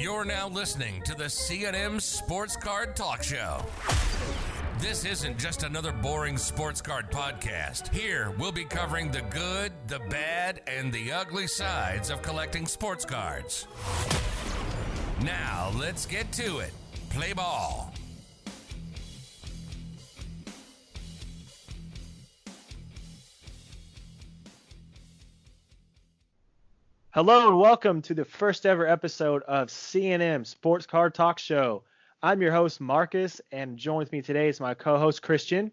You're now listening to the C&M Sports Card Talk Show. This isn't just another boring sports card podcast. Here, we'll be covering the good, the bad, and the ugly sides of collecting sports cards. Now, let's get to it. Play ball. Hello and welcome to the first ever episode of C&M Sports Card Talk Show. I'm your host, Marcus, and joined with me today is my co-host, Christian.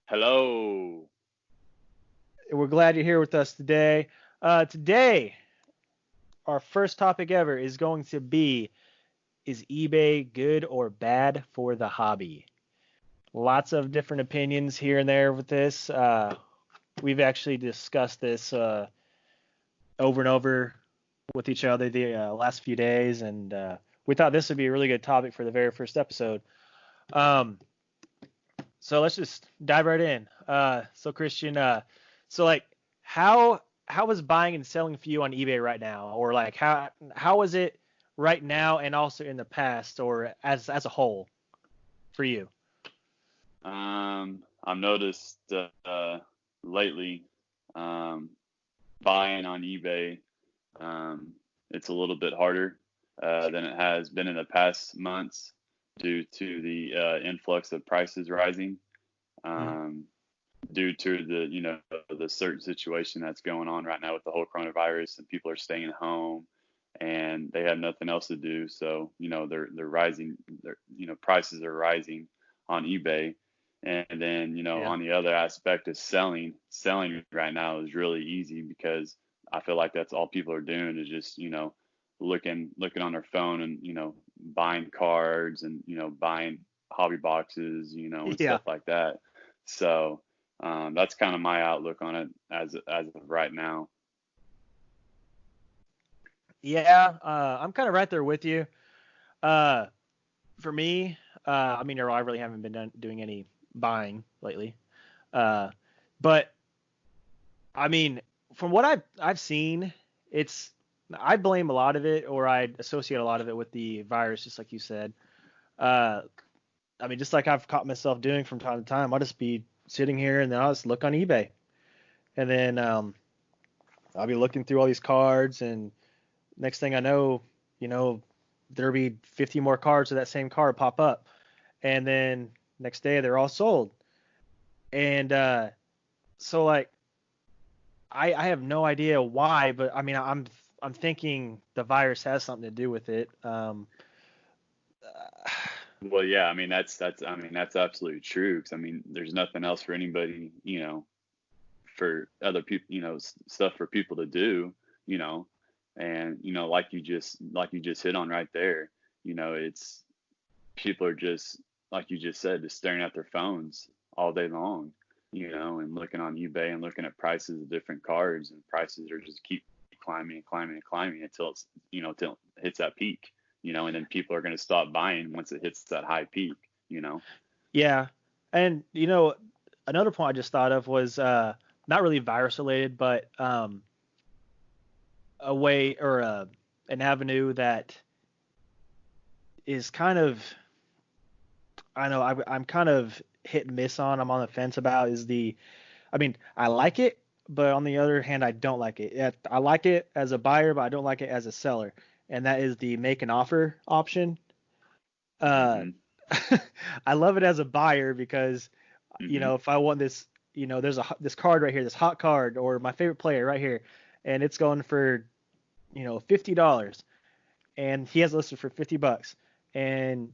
Hello. We're glad you're here with us today. Today, our first topic ever is going to be, is eBay good or bad for the hobby? Lots of different opinions here and there with this. We've actually discussed this over and over with each other the last few days, and we thought this would be a really good topic for the very first episode. So let's just dive right in. So Christian, how is buying and selling for you on eBay right now, or like how is it right now and also in the past, or as a whole for you? I've noticed lately buying on eBay, it's a little bit harder than it has been in the past months due to the influx of prices rising, due to the certain situation that's going on right now with the whole coronavirus, and people are staying home and they have nothing else to do. So, they're rising, prices are rising on eBay. And then, on the other aspect of selling right now is really easy, because I feel like that's all people are doing is just, looking on their phone and, buying cards and, buying hobby boxes, and stuff like that. So that's kind of my outlook on it as of right now. Yeah, I'm kind of right there with you. For me, I really haven't been doing any buying lately, but I mean, from what I've seen, I blame a lot of it, or I associate a lot of it with the virus, just like you said. Just like I've caught myself doing from time to time, I'll just be sitting here and then I'll just look on eBay, and then I'll be looking through all these cards, and next thing I know, there'll be 50 more cards of that same card pop up, and then next day they're all sold. And so like I have no idea why, but I'm thinking the virus has something to do with it. Well, yeah, that's absolutely true, because there's nothing else for anybody, for other people, stuff for people to do, and like you just hit on right there, it's people are just, like you just said, just staring at their phones all day long, and looking on eBay and looking at prices of different cards, and prices are just keep climbing and climbing and climbing until it's, until it hits that peak, and then people are going to stop buying once it hits that high peak, Yeah. And, another point I just thought of was not really virus related, but a way or an avenue that is kind of, I know I'm kind of hit and miss on. I'm on the fence about is I like it, but on the other hand, I don't like it. I like it as a buyer, but I don't like it as a seller. And that is the make an offer option. I love it as a buyer because, if I want this, there's this card right here, this hot card, or my favorite player right here, and it's going for, $50, and he has it listed for $50, and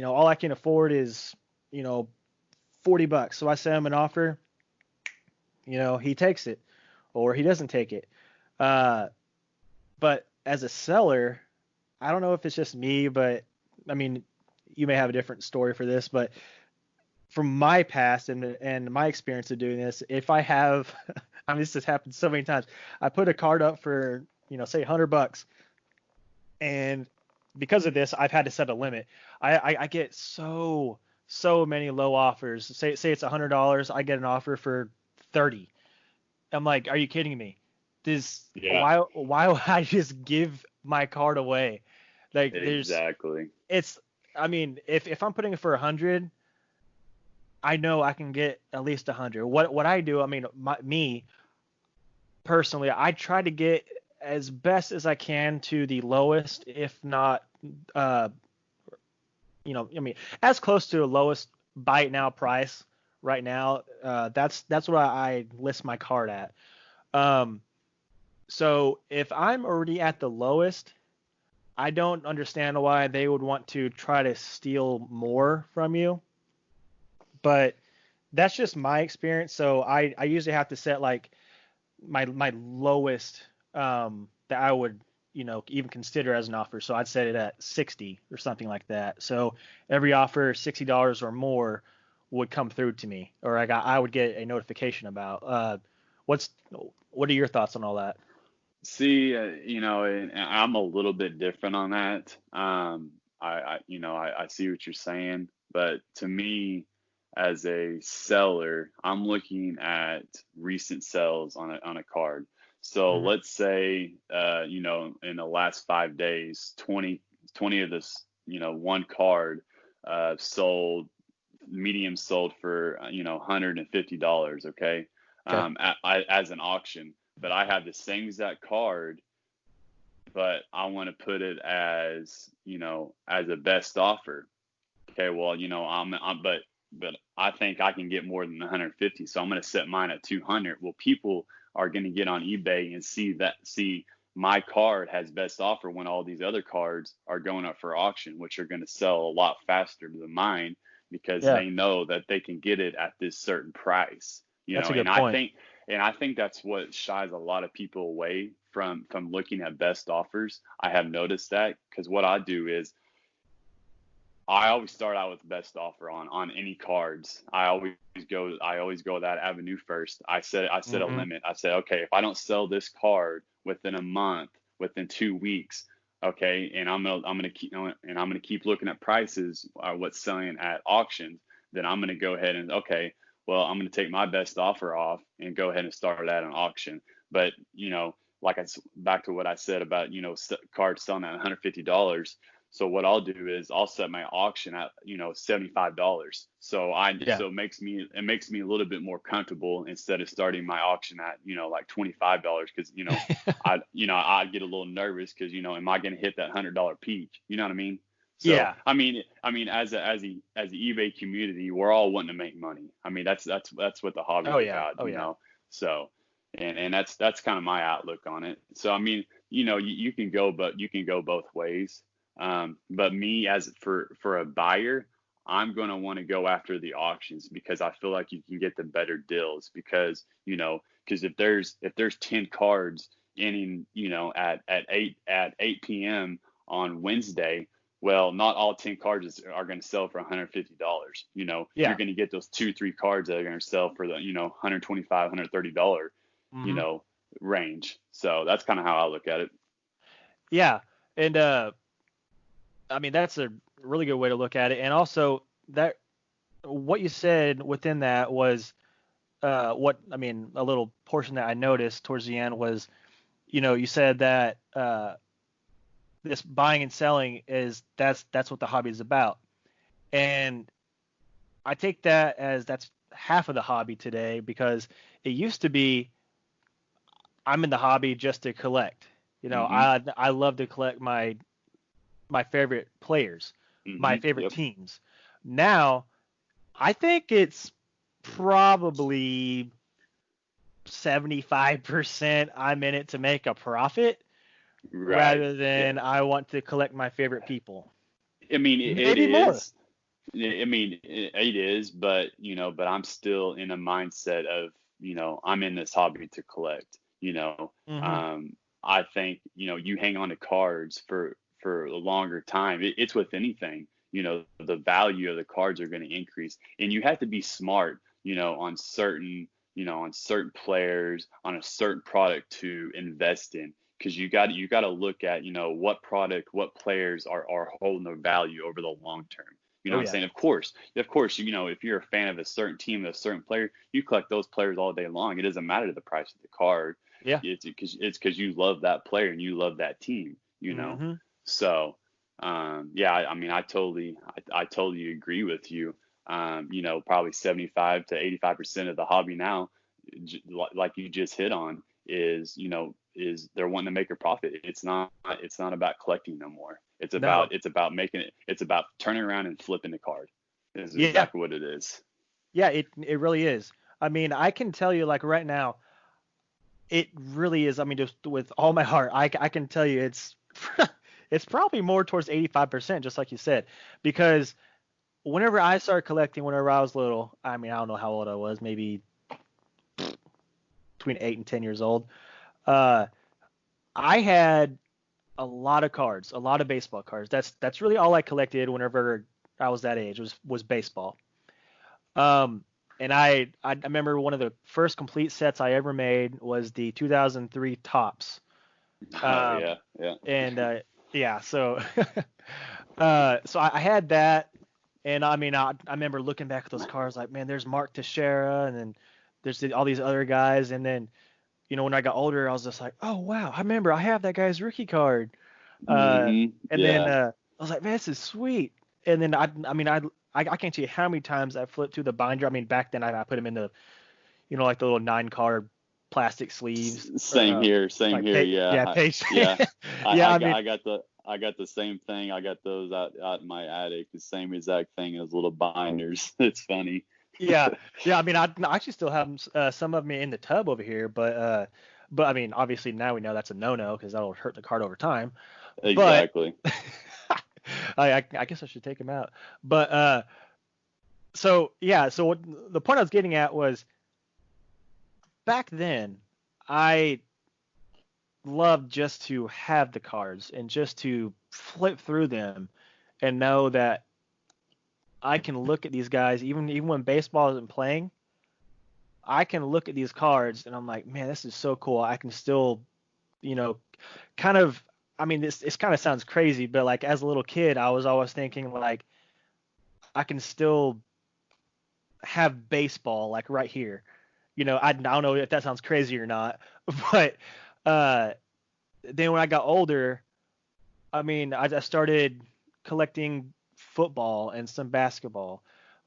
all I can afford is, $40. So I send him an offer, he takes it or he doesn't take it. But as a seller, I don't know if it's just me, but you may have a different story for this, but from my past and my experience of doing this, if I have, this has happened so many times. I put a card up for, say $100, and because of this, I've had to set a limit. I get so many low offers. Say it's $100, I get an offer for 30. I'm like, are you kidding me? Why would I just give my card away. Like Exactly. I mean, if I'm putting it for 100, I know I can get at least 100. What I do, I mean, me personally, I try to get as best as I can to the lowest, if not, uh, I mean, as close to the lowest buy it now price right now. That's what I list my card at. Um, so if I'm already at the lowest, I don't understand why they would want to try to steal more from you. But that's just my experience. So I usually have to set like my lowest that I would even consider as an offer. So I'd set it at 60 or something like that. So every offer $60 or more would come through to me, or I would get a notification about. What's what are your thoughts on all that? See, and I'm a little bit different on that. I see what you're saying, but to me, as a seller, I'm looking at recent sales on a card. So Hmm. let's say, in the last 5 days, 20 of this, one card, sold, medium sold for, $150. Okay. Okay. As an auction, but I have the same exact card, but I want to put it as, as a best offer. Okay, well, but I think I can get more than 150, so I'm going to set mine at 200. Well, people are going to get on eBay and see my card has best offer when all these other cards are going up for auction, which are going to sell a lot faster than mine because Yeah, they know that they can get it at this certain price, that's a and good point. I think that's what shies a lot of people away from looking at best offers. I have noticed that because what I do is I always start out with best offer on any cards. I always go that avenue first. I set a Hmm. limit. I said, okay, if I don't sell this card within a month, within 2 weeks, okay, and I'm gonna keep looking at prices, what's selling at auctions, then I'm gonna go ahead and, okay, well, I'm gonna take my best offer off and go ahead and start at an auction. But like back to what I said about cards selling at $150. So what I'll do is I'll set my auction at $75. Yeah. So it makes me a little bit more comfortable instead of starting my auction at like $25 because I get a little nervous because am I going to hit that $100 peak? You know what I mean? So Yeah. I mean as the eBay community, we're all wanting to make money. I mean that's what the Oh hobby's yeah. about, Oh yeah. So and that's kind of my outlook on it. So I mean you can go both ways. But me as for a buyer, I'm going to want to go after the auctions because I feel like you can get the better deals because if there's 10 cards ending, at 8 p.m. on Wednesday, well, not all 10 cards are going to sell for $150. You're Yeah. going to get those 2-3 cards that are going to sell for the, $125, $130, you Hmm. know, range. So that's kind of how I look at it. Yeah. And I mean, that's a really good way to look at it. And also that what you said within that was what I mean, a little portion that I noticed towards the end was, you said that this buying and selling that's what the hobby is about. And I take that as that's half of the hobby today because it used to be I'm in the hobby just to collect. Hmm. I love to collect my favorite players, my Hmm. favorite Yep. teams. Now, I think it's probably 75% I'm in it to make a profit Right. rather Yeah. than I want to collect my favorite people. I mean, it Maybe more. is. I mean, it is, but I'm still in a mindset of, I'm in this hobby to collect. Hmm. I think, you hang on to cards for a longer time. It's with anything, the value of the cards are going to increase, and you have to be smart, on certain players, on a certain product to invest in. Because you got to look at what product, what players are holding their value over the long term. You know Oh what I'm yeah. saying? Of course, if you're a fan of a certain team, a certain player, you collect those players all day long. It doesn't matter the price of the card. Yeah. It's because you love that player and you love that team. you know. Mm-hmm. So, yeah, I mean, I totally agree with you. You know, probably 75 to 85% of the hobby now, like you just hit on, is, you know, is they're wanting to make a profit. It's not about collecting no more. No. It's about making it. It's about turning around and flipping the card. Is Yeah. exactly what it is. Yeah. It really is. I mean, I can tell you, like, right now, it really is. I mean, just with all my heart, I can tell you it's it's probably more towards 85%, just like you said, because whenever I started collecting, whenever I was little, I mean, I don't know how old I was, maybe between 8 and 10 years old. Uh, I had a lot of cards, a lot of baseball cards. That's really all I collected whenever I was that age was baseball. Um, and I remember one of the first complete sets I ever made was the 2003 Tops. Oh Um, yeah, yeah. and yeah, so so I had that, and I mean I remember looking back at those cards like, man, there's Mark Teixeira, and then there's all these other guys, and then when I got older, I was just like, oh wow, I remember I have that guy's rookie card. Uh, and then Yeah. I was like, man, this is sweet. And then I mean I can't tell you how many times I flipped through the binder. I mean back then I put them in the like the little 9 card plastic sleeves or Same like here. Yeah, yeah page yeah. yeah I mean I got the same thing. I got those out in my attic. The same exact thing as little binders. It's funny. yeah I mean I actually still have some of me in the tub over here, but I mean obviously now we know that's a no because that'll hurt the card over time. But Exactly. I guess I should take them out. But so yeah, so what the point I was getting at was back then I loved just to have the cards and just to flip through them and know that I can look at these guys even when baseball isn't playing. I can look at these cards and I'm like, man, this is so cool. I can still, you know, kind of. I mean, this kind of sounds crazy, but like as a little kid, I was always thinking like I can still have baseball like right here. I don't know if that sounds crazy or not, but uh, then when I got older, I mean, I started collecting football and some basketball,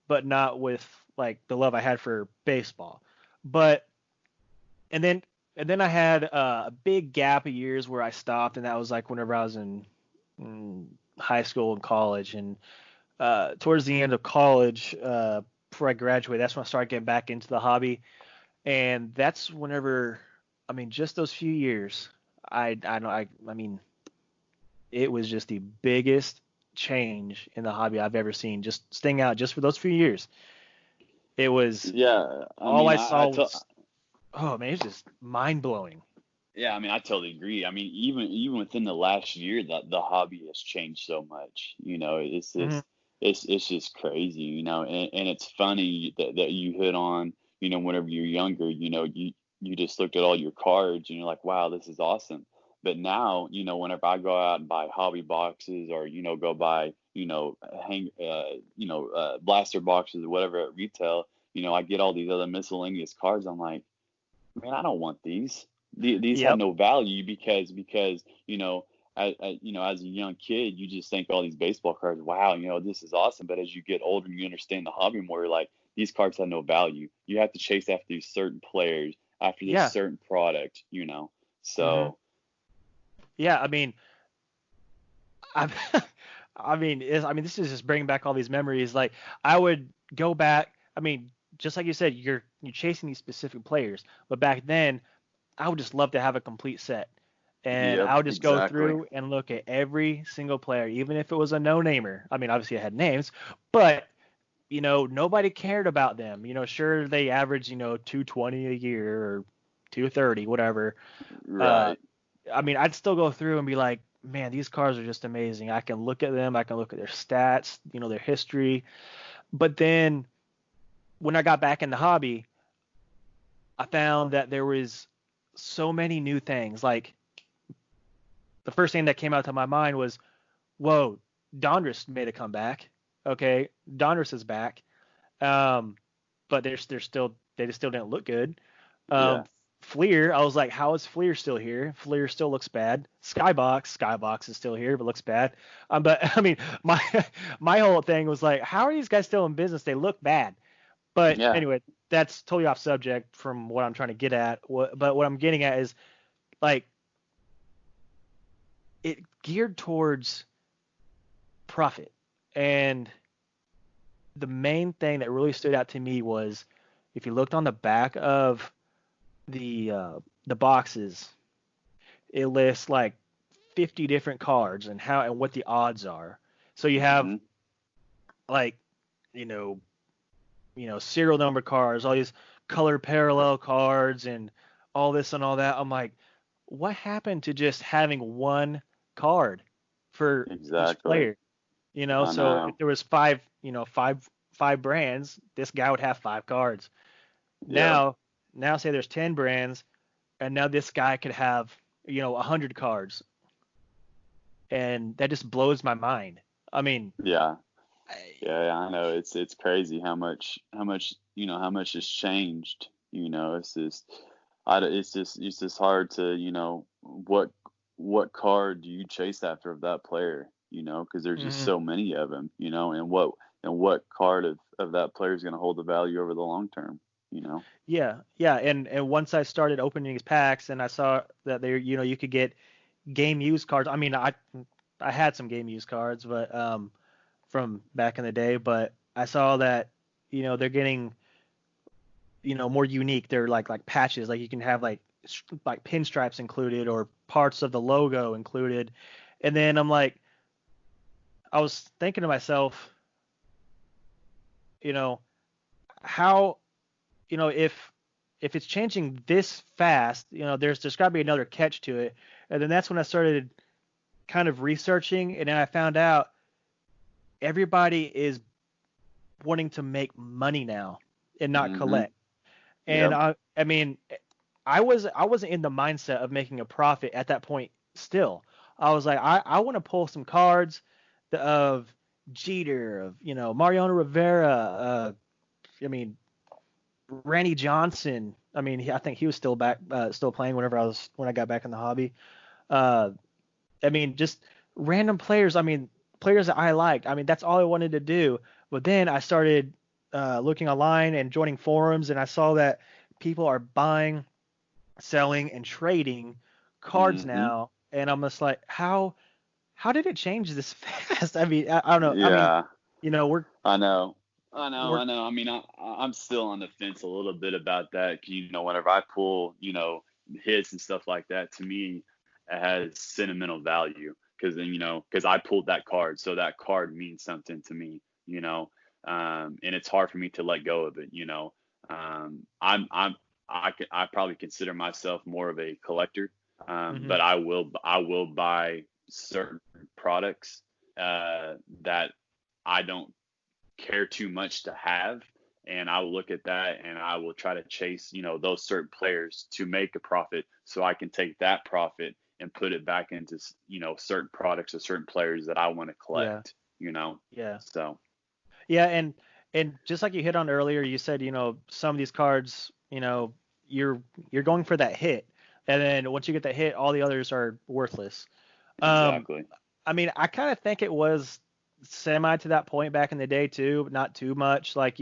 but not with like the love I had for baseball. But and then and then I had a big gap of years where I stopped, and that was like whenever I was in high school and college, and towards the end of college, before I graduated, that's when I started getting back into the hobby, and that's whenever, I mean, just those few years, I know I mean, it was just the biggest change in the hobby I've ever seen. Just staying out just for those few years, it was Yeah. I all mean, I saw was, oh man, it's just mind blowing. yeah. I mean, I totally agree. I mean, even within the last year, the hobby has changed so much. You know, Hmm. it's just crazy. You know, and it's funny that you hit on. You know, whenever you're younger, you know, you just looked at all your cards and you're like, wow, this is awesome. But now, you know, whenever I go out and buy hobby boxes or, you know, go buy, blaster boxes or whatever at retail, you know, I get all these other miscellaneous cards. I'm like, man, I don't want these. These have Yep. no value because you know, as a young kid, you just think all these baseball cards, wow, you know, this is awesome. But as you get older and you understand the hobby more, you're like, these cards have no value. You have to chase after these certain players, after this Yeah. certain product, you know. Hmm. So Yeah. I mean, I, I mean, this is just bringing back all these memories. Like, I would go back. I mean, just like you said, you're chasing these specific players, but back then, I would just love to have a complete set, and yep, I would just go exactly. through and look at every single player, even if it was a no-namer. I mean, obviously, I had names, but nobody cared about them. Sure, they average 220 a year or 230, whatever. Uh, Right. I mean, I'd still go through and be like, man, these cars are just amazing. I can look at them, I can look at their stats, their history. But then when I got back in the hobby, I found that there was so many new things. Like the first thing that came out to my mind was, whoa, Donruss made a comeback. Okay, Donruss is back. Um, but they just still didn't look good. Yeah. Fleer, I was like, how is Fleer still here? Fleer still looks bad. Skybox is still here, but looks bad. But I mean, my my whole thing was like, how are these guys still in business? They look bad. But Yeah. anyway, that's totally off subject from what I'm trying to get at. But what I'm getting at is like it geared towards profit. And the main thing that really stood out to me was if you looked on the back of the boxes, it lists like 50 different cards and how and what the odds are. So you have Mm-hmm. like you know serial number cards, all these color parallel cards, and all this and all that. I'm like, what happened to just having one card for each Exactly. player? I So if know. there was five brands, this guy would have 5 cards. Yep. Now say there's 10 brands, and now this guy could have 100 cards, and that just blows my mind. I mean, Yeah. I, Yeah, I know. It's crazy how much has changed. It's just it's just hard to, what card do you chase after of that player, because there's just mhm. so many of them, and what card of that player is going to hold the value over the long term, you know. Yeah, and once I started opening these packs, and I saw that you could get game used cards. I mean, I had some game used cards, but from back in the day, but I saw that they're getting more unique. They're like patches, like you can have like pinstripes included or parts of the logo included. And then I was thinking to myself, you know, how if it's changing this fast, there's got to be another catch to it. And then that's when I started kind of researching, and then I found out everybody is wanting to make money now and not Mhm. collect. And Yep. I mean, I wasn't in the mindset of making a profit at that point. Still, I was like, I want to pull some cards of Jeter, of Mariano Rivera. I mean, Randy Johnson. I mean, I think he was still back, still playing when I got back in the hobby. Uh, I mean, just random players. I mean, players that I liked. I mean, that's all I wanted to do. But then I started looking online and joining forums, and I saw that people are buying, selling, and trading cards Mhm. now. And I'm just like, how did it change this fast? I mean, I don't know. I mean, Yeah. you know, we're I know. I know. we're I know. I mean, I'm still on the fence a little bit about that. Whenever I pull, hits and stuff like that, to me, it has sentimental value because then, because I pulled that card, so that card means something to me, and it's hard for me to let go of it. I probably consider myself more of a collector, mhm. but I will buy certain products that I don't care too much to have, and I will look at that and I will try to chase those certain players to make a profit so I can take that profit and put it back into certain products or certain players that I want to Yeah, collect. yeah. So Yeah, and just like you hit on earlier, you said, some of these cards, you're going for that hit, and then once you get that hit, all the others are worthless. Um, exactly. I mean, I kind of think it was semi to that point back in the day too, but not too much. Like,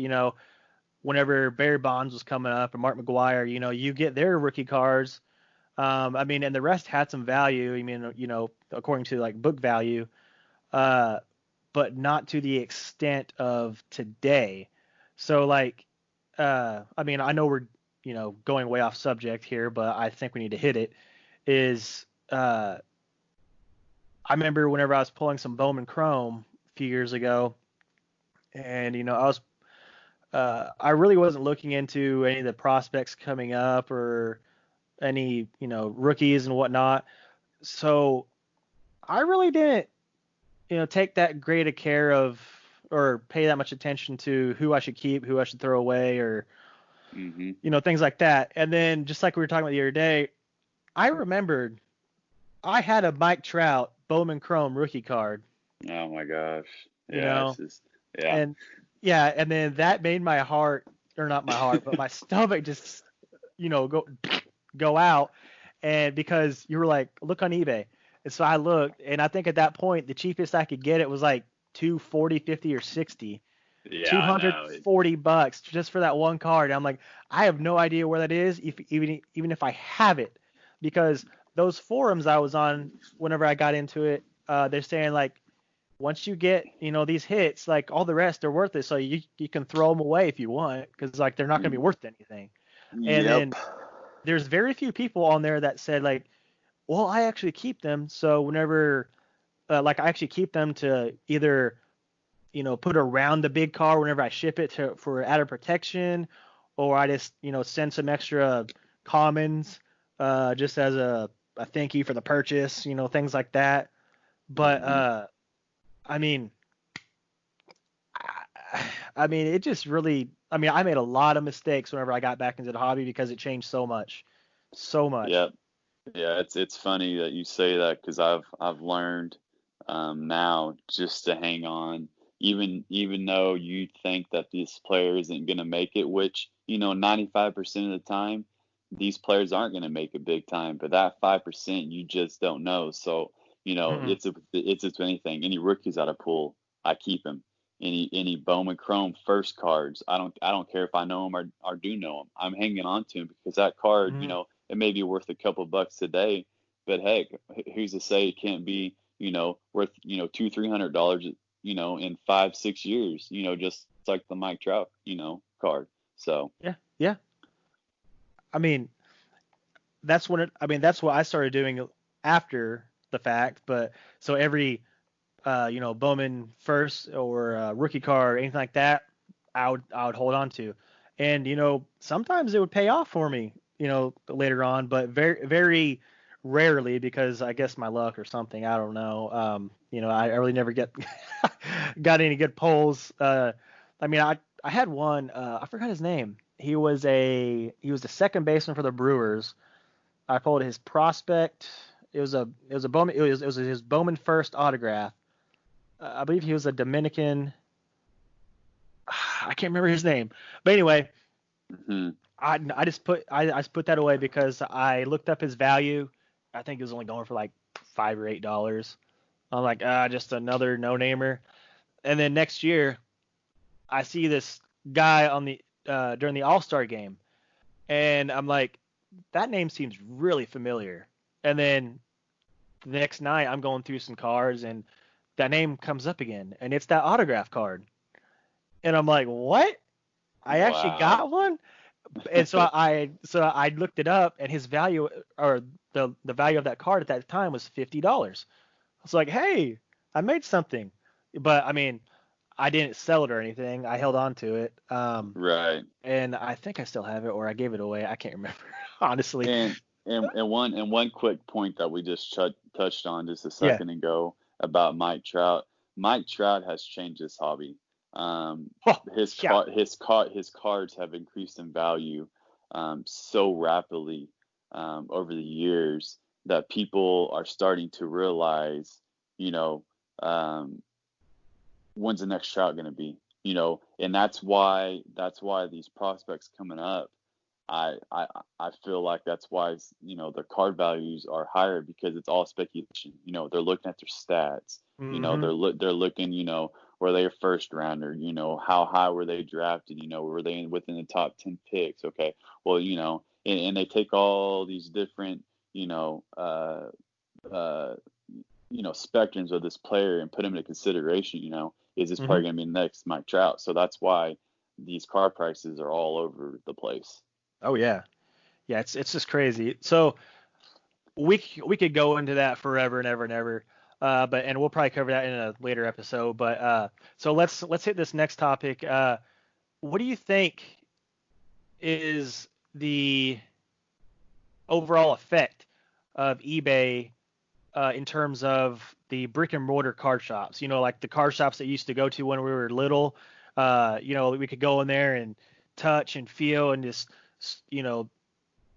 whenever Barry Bonds was coming up and Mark McGuire, you get their rookie cards. I mean, and the rest had some value. I mean, according to like book value. Uh, but not to the extent of today. So like, I mean, I know we're going way off subject here, but I think we need to hit it. Is I remember whenever I was pulling some Bowman Chrome a few years ago, and I really wasn't looking into any of the prospects coming up or any rookies and whatnot. So I really didn't take that great a care of or pay that much attention to who I should keep, who I should throw away, or Mhm. things like that. And then just like we were talking about the other day, I remembered I had a Mike Trout Bowman Chrome rookie card, Oh my gosh. you Yeah, it's know, just yeah. and yeah, and then that made my heart, or not my heart, but my stomach just go. go out, and because you were like, look on eBay. And so I looked, and I think at that point the cheapest I could get it was like 240, 50, or 60. Yeah, I know. $240 just for that one card. And I'm like, I have no idea where that is, even if I have it, because those forums I was on whenever I got into it, they're saying like once you get these hits, like all the rest are worth it, so you can throw them away if you want, because like they're not going to be worth anything. And Yep. then there's very few people on there that said like, well, I actually keep them, so whenever like I actually keep them to either put around the big car whenever I ship it for added protection, or I just, send some extra commons, just as a thank you for the purchase, things like that. But, I mean, it just really, I made a lot of mistakes whenever I got back into the hobby because it changed so much, so much. Yep. Yeah, it's funny that you say that, because I've learned now just to hang on, even though you think that this player isn't going to make it, which 95% of the time these players aren't going to make it big time, but that 5% you just don't know. So Mm-hmm. it's anything. Any rookies out of pool, I keep him. Any Bowman Chrome first cards, I don't care if I know them or do know them. I'm hanging on to him because that card, Mm-hmm. it may be worth a couple bucks today, but heck, who's to say it can't be, worth, $200-300, in 5-6 years, just like the Mike Trout, card. So Yeah. Yeah. I mean, that's what I started doing after the fact. But so every, Bowman first or rookie card or anything like that, I would hold on to, and sometimes it would pay off for me, later on, but very very rarely, because I guess my luck or something, I don't know. I really never got any good polls. I had one. I forgot his name. He was the second baseman for the Brewers. I pulled his prospect. It was a Bowman. It was his Bowman first autograph. I believe he was a Dominican. I can't remember his name, but anyway, mhm. I just put that away because I looked up his value. I think it was only going for like $5 or $8. I'm like, just another no-namer. And then next year, I see this guy on the during the All-Star game, and I'm like, that name seems really familiar. And then the next night, I'm going through some cards, and that name comes up again, and it's that autograph card. And I'm like, what? I actually Wow. got one? And so I looked it up, and his value, or the value of that card at that time, was $50. I was like, hey, I made something. But I didn't sell it or anything. I held on to it. Right. And I think I still have it, or I gave it away. I can't remember, honestly. And one quick point that we just touched on just a Yeah. second ago about Mike Trout. Mike Trout has changed his hobby. Oh, His yeah. his cards have increased in value so rapidly over the years that people are starting to realize, you know, um, when's the next Trout going to be? And that's why these prospects coming up, I I I feel like that's why the card values are higher, because it's all speculation. They're looking at their stats. Mm-hmm. They're looking. Were they a first rounder? How high were they drafted? Were they within the top 10 picks? Okay, well, and they take all these different you know uh spectrums of this player and put him into consideration. Is this Mm-hmm. player going to be the next Mike Trout? So that's why these card prices are all over the place. Oh yeah. Yeah, it's just crazy. So we could go into that forever and ever and ever. And we'll probably cover that in a later episode. But so let's hit this next topic. What do you think is the overall effect of eBay, in terms of the brick and mortar card shops? Like the card shops that you used to go to when we were little. We could go in there and touch and feel and just,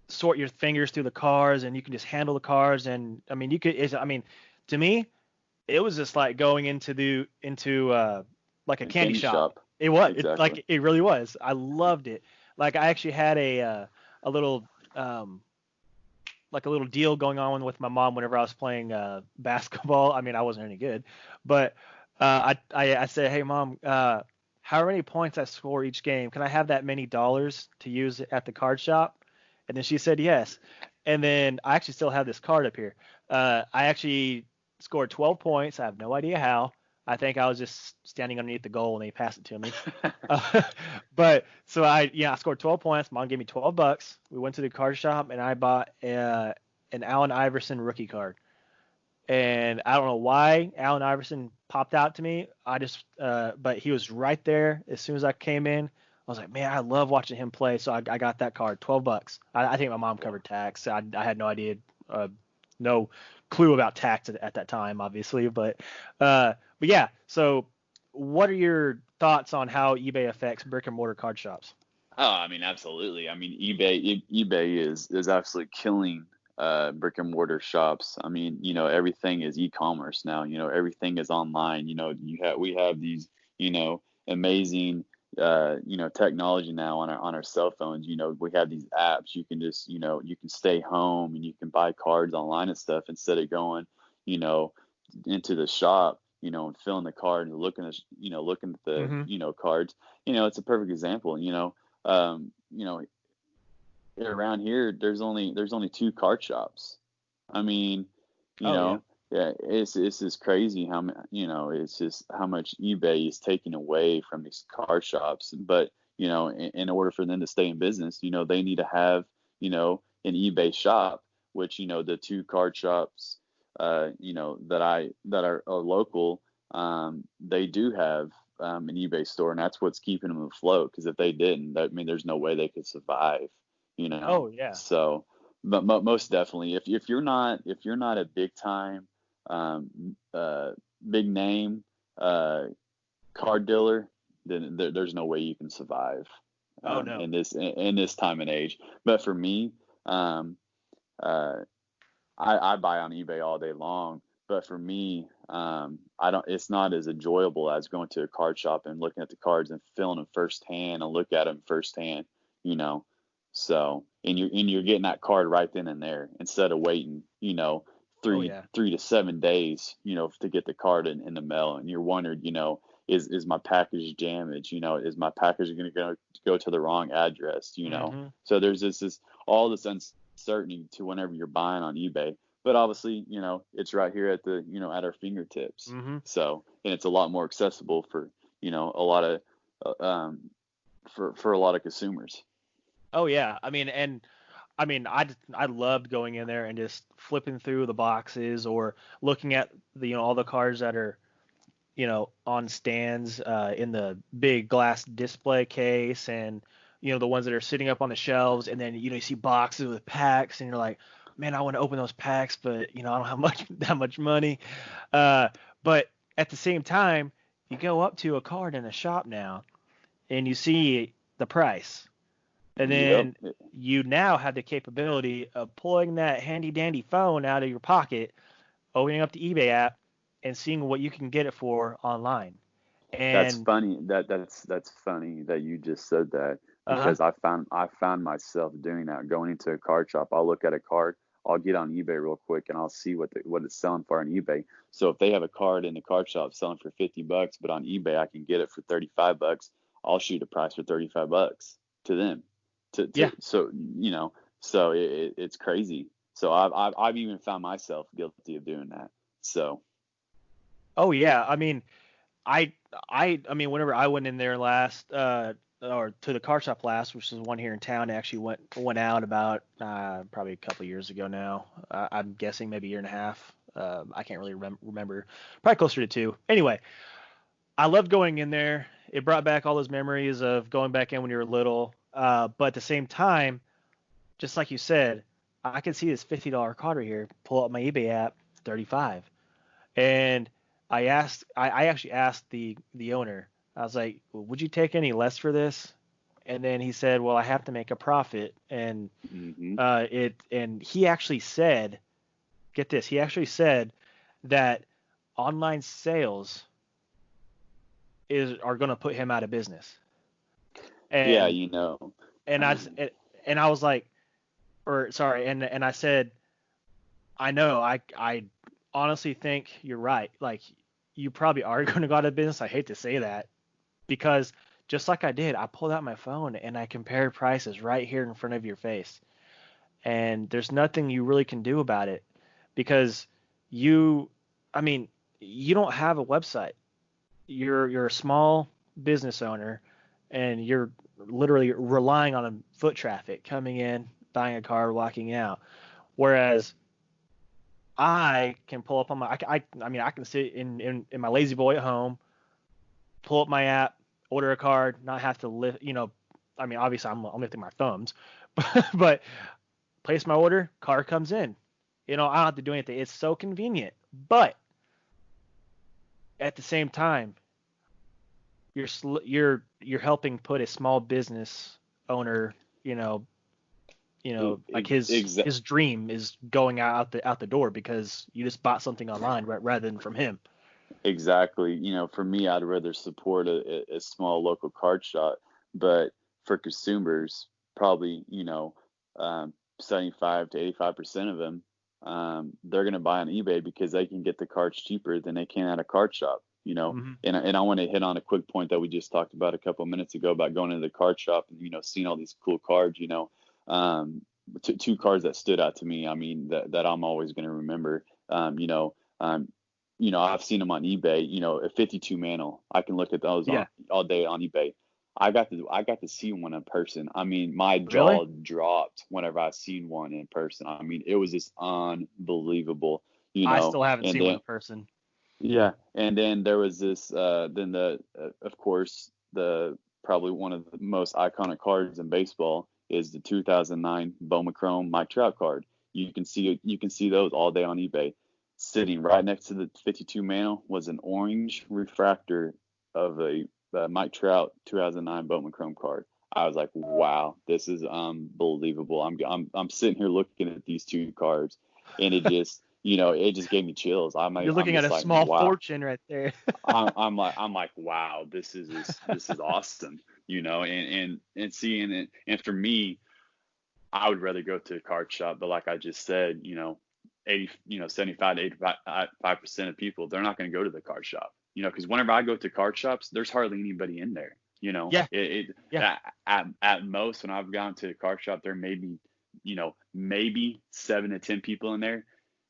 sort your fingers through the cards, and you can just handle the cards. And you could. To me, it was just like going into like a A candy candy shop. shop. It was. Exactly. It really was. I loved it. Like I actually had a little, um like a little deal going on with my mom whenever I was playing basketball. I mean, I wasn't any good, but I said, hey mom, how many points I score each game? Can I have that many dollars to use at the card shop? And then she said yes. And then I actually still have this card up here. I actually scored 12 points. I have no idea how. I think I was just standing underneath the goal and they passed it to me. But so I scored 12 points. Mom gave me $12. We went to the card shop and I bought an Allen Iverson rookie card. And I don't know why Allen Iverson popped out to me. But he was right there as soon as I came in. I was like, man, I love watching him play. So I got that card, $12. I think my mom covered tax. I had no idea, no clue about tax at that time, obviously. But yeah. So what are your thoughts on how eBay affects brick and mortar card shops? Oh, I mean, absolutely. I mean, eBay is absolutely killing brick and mortar shops. I mean, everything is e-commerce now. Everything is online. We have these, amazing technology now on our cell phones. We have these apps. You can just, you can stay home and you can buy cards online and stuff instead of going, into the shop, and filling the card and looking at the, Mm-hmm. cards. It's a perfect example. Um, you know, around here there's only two card shops. I mean, you Oh yeah. know, yeah, it's just crazy how it's just how much eBay is taking away from these card shops. But in order for them to stay in business, they need to have an eBay shop, which the two card shops, that are local, they do have an eBay store, and that's what's keeping them afloat. Because if they didn't, I mean, there's no way they could survive. Oh yeah. So, but most definitely, if you're not a big time, big name card dealer, then there's no way you can survive Oh no. in this time and age. But for me, um, uh, I buy on eBay all day long. But for me, I don't. It's not as enjoyable as going to a card shop and looking at the cards and feeling them firsthand and look at them firsthand. You know, so and you're getting that card right then and there instead of waiting. Oh Three yeah. 3 to 7 days. To get the card in the mail, and you're wondering. Is my package damaged? Is my package going to go to the wrong address? Mm-hmm. So there's this all this uncertainty to whenever you're buying on eBay. But obviously, it's right here at our fingertips. Mm-hmm. So, and it's a lot more accessible for, a lot of, for a lot of consumers. Oh yeah. I loved going in there and just flipping through the boxes or looking at all the cards that are on stands in the big glass display case, and the ones that are sitting up on the shelves, and then you see boxes with packs and you're like, man, I want to open those packs, but I don't have that much money. But at the same time, you go up to a card in a shop now and you see the price, and Yep. then you now have the capability of pulling that handy dandy phone out of your pocket, opening up the eBay app, and seeing what you can get it for online. That's And funny. That's funny that you just said that, uh-huh. because I found myself doing that, going into a card shop. I'll look at a card, I'll get on eBay real quick, and I'll see what it's selling for on eBay. So if they have a card in the card shop selling for $50, but on eBay I can get it for $35, I'll shoot a price for $35 to them. Yeah. So so it's crazy. So I've even found myself guilty of doing that. So Oh yeah. I mean, whenever I went in there last, or to the car shop last, which is one here in town, I actually went out about probably a couple years ago now. I'm guessing maybe a year and a half. I can't really remember. Probably closer to 2. Anyway, I loved going in there. It brought back all those memories of going back in when you were little. But at the same time, just like you said, I can see this $50 card right here. Pull up my eBay app, 35. And I actually asked the owner. I was like, well, would you take any less for this? And then he said, well, I have to make a profit. And hmm he actually said, get this, he actually said that online sales are going to put him out of business. yeah, And and I and I was like, or sorry, and I said, I know. I honestly think you're right. Like, you probably are going to go out of business. I hate to say that because just like I did, I pulled out my phone and I compared prices right here in front of your face. And there's nothing you really can do about it because you, I mean, you don't have a website. You're a small business owner and you're literally relying on foot traffic coming in, buying a car, walking out. Whereas I can pull up on my, I mean, I can sit in my lazy boy at home, pull up my app, order a card, not have to lift, I mean, obviously I'm lifting my thumbs, but place my order, car comes in. I don't have to do anything. It's so convenient. But at the same time, you're helping put a small business owner, like his dream is going out the door because you just bought something online rather than from him. Exactly. For me, I'd rather support a small local card shop, but for consumers, probably, 75 to 85% of them, they're going to buy on eBay because they can get the cards cheaper than they can at a card shop. Mm-hmm. And I want to hit on a quick point that we just talked about a couple of minutes ago about going into the card shop and, seeing all these cool cards. Two cards that stood out to me, I mean, that I'm always going to remember. Um, I've seen them on eBay. A 52 mantle. I can look at those Yeah. all day on eBay. I got to see one in person. I mean, my Really? jaw dropped whenever I seen one in person. I mean, it was just unbelievable. I still haven't And seen one then in person. yeah, and then there was this. Then of course, the probably one of the most iconic cards in baseball is the 2009 Bowman Chrome Mike Trout card. You can see those all day on eBay. Sitting right next to the 52 mantle was an orange refractor of a Mike Trout 2009 Bowman Chrome card. I was like, wow, this is unbelievable. I'm sitting here looking at these two cards, and it just gave me chills. You're I'm looking at just a like, small wow. fortune right there. I'm like, wow, this is awesome, and seeing it. And for me, I would rather go to a card shop, but like I just said, 75 to 85% of people, they're not going to go to the card shop, because whenever I go to card shops, there's hardly anybody in there. Yeah. Yeah. At most, when I've gone to a card shop, there may be, maybe 7 to 10 people in there,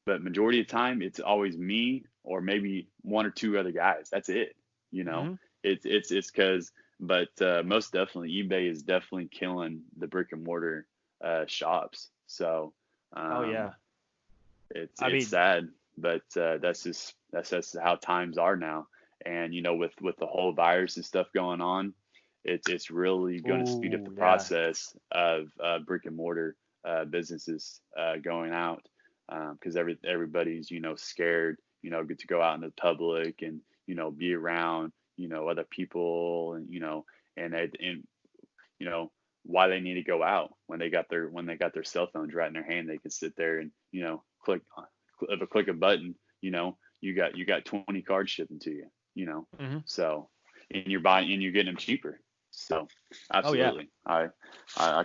but majority of the time, it's always me or maybe one or two other guys. That's it. You know, Mm-hmm. it's because, but most definitely, eBay is definitely killing the brick and mortar shops. So Oh um, yeah. it's I it's mean, sad, but that's just how times are now. And with the whole virus and stuff going on, it's really going to speed up the ooh, yeah. process of brick and mortar businesses going out, because everybody's scared, get to go out in the public and be around other people, and you know why they need to go out when they got their cell phones right in their hand. They can sit there and click of a click a button. You got 20 cards shipping to you. Mm-hmm. So, and you're buying and you're getting them cheaper. So Oh yeah. absolutely, I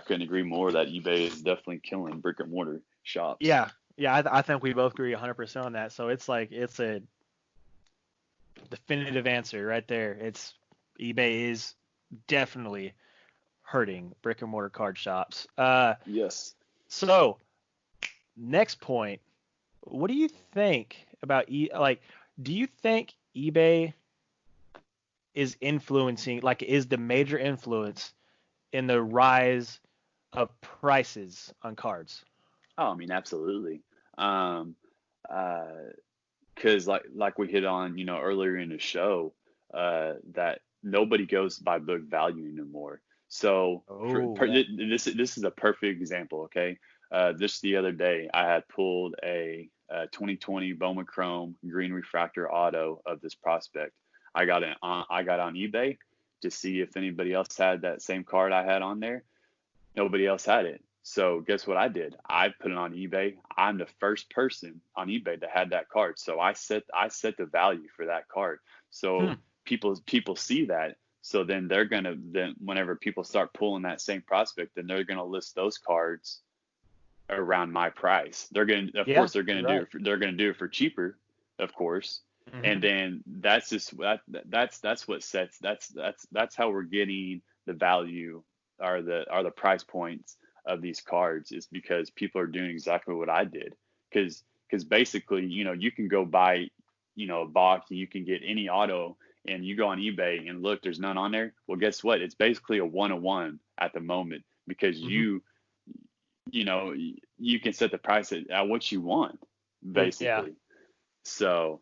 couldn't agree more that eBay is definitely killing brick and mortar shops. Yeah. Yeah. I think we both agree 100% on that. So it's a definitive answer right there. It's eBay is definitely hurting brick and mortar card shops. Yes. So next point, what do you think about like? Do you think eBay is influencing, like, is the major influence in the rise of prices on cards? Oh, I mean, absolutely. Um, because like we hit on, earlier in the show, that nobody goes by book value anymore. So Oh yeah. this is a perfect example. Okay, just the other day, I had pulled a 2020 Bowman Chrome Green Refractor Auto of this prospect. I got on eBay to see if anybody else had that same card I had on there. Nobody else had it. So guess what I did? I put it on eBay. I'm the first person on eBay that had that card. So I set the value for that card. Hmm. So people see that. So then whenever people start pulling that same prospect, then they're gonna list those cards around my price. They're going to, of Yeah, course, they're going you're to do right. it. They're going to do it for cheaper, of course. And Hmm. then that's just that's what sets that's how we're getting the value are the price points of these cards, is because people are doing exactly what I did. Because basically, you can go buy, a box, and you can get any auto, and you go on eBay and look, there's none on there. Well, guess what? It's basically a 1-on-1 at the moment, because Hmm. you can set the price at what you want, Yeah. basically. So,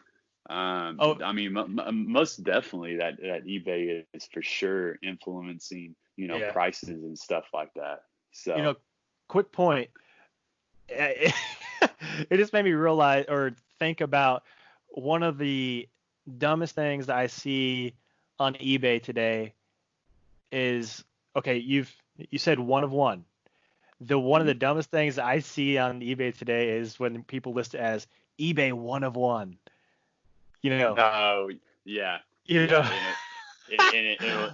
Oh, I mean, most definitely that eBay is for sure influencing, yeah. prices and stuff like that. You So, know, quick point. It, it just made me realize or think about one of the dumbest things that I see on eBay today is okay, you said one of one. The one of the mhm. dumbest things that I see on eBay today is when people list it as eBay one of one. You know, Oh, yeah, you yeah, know.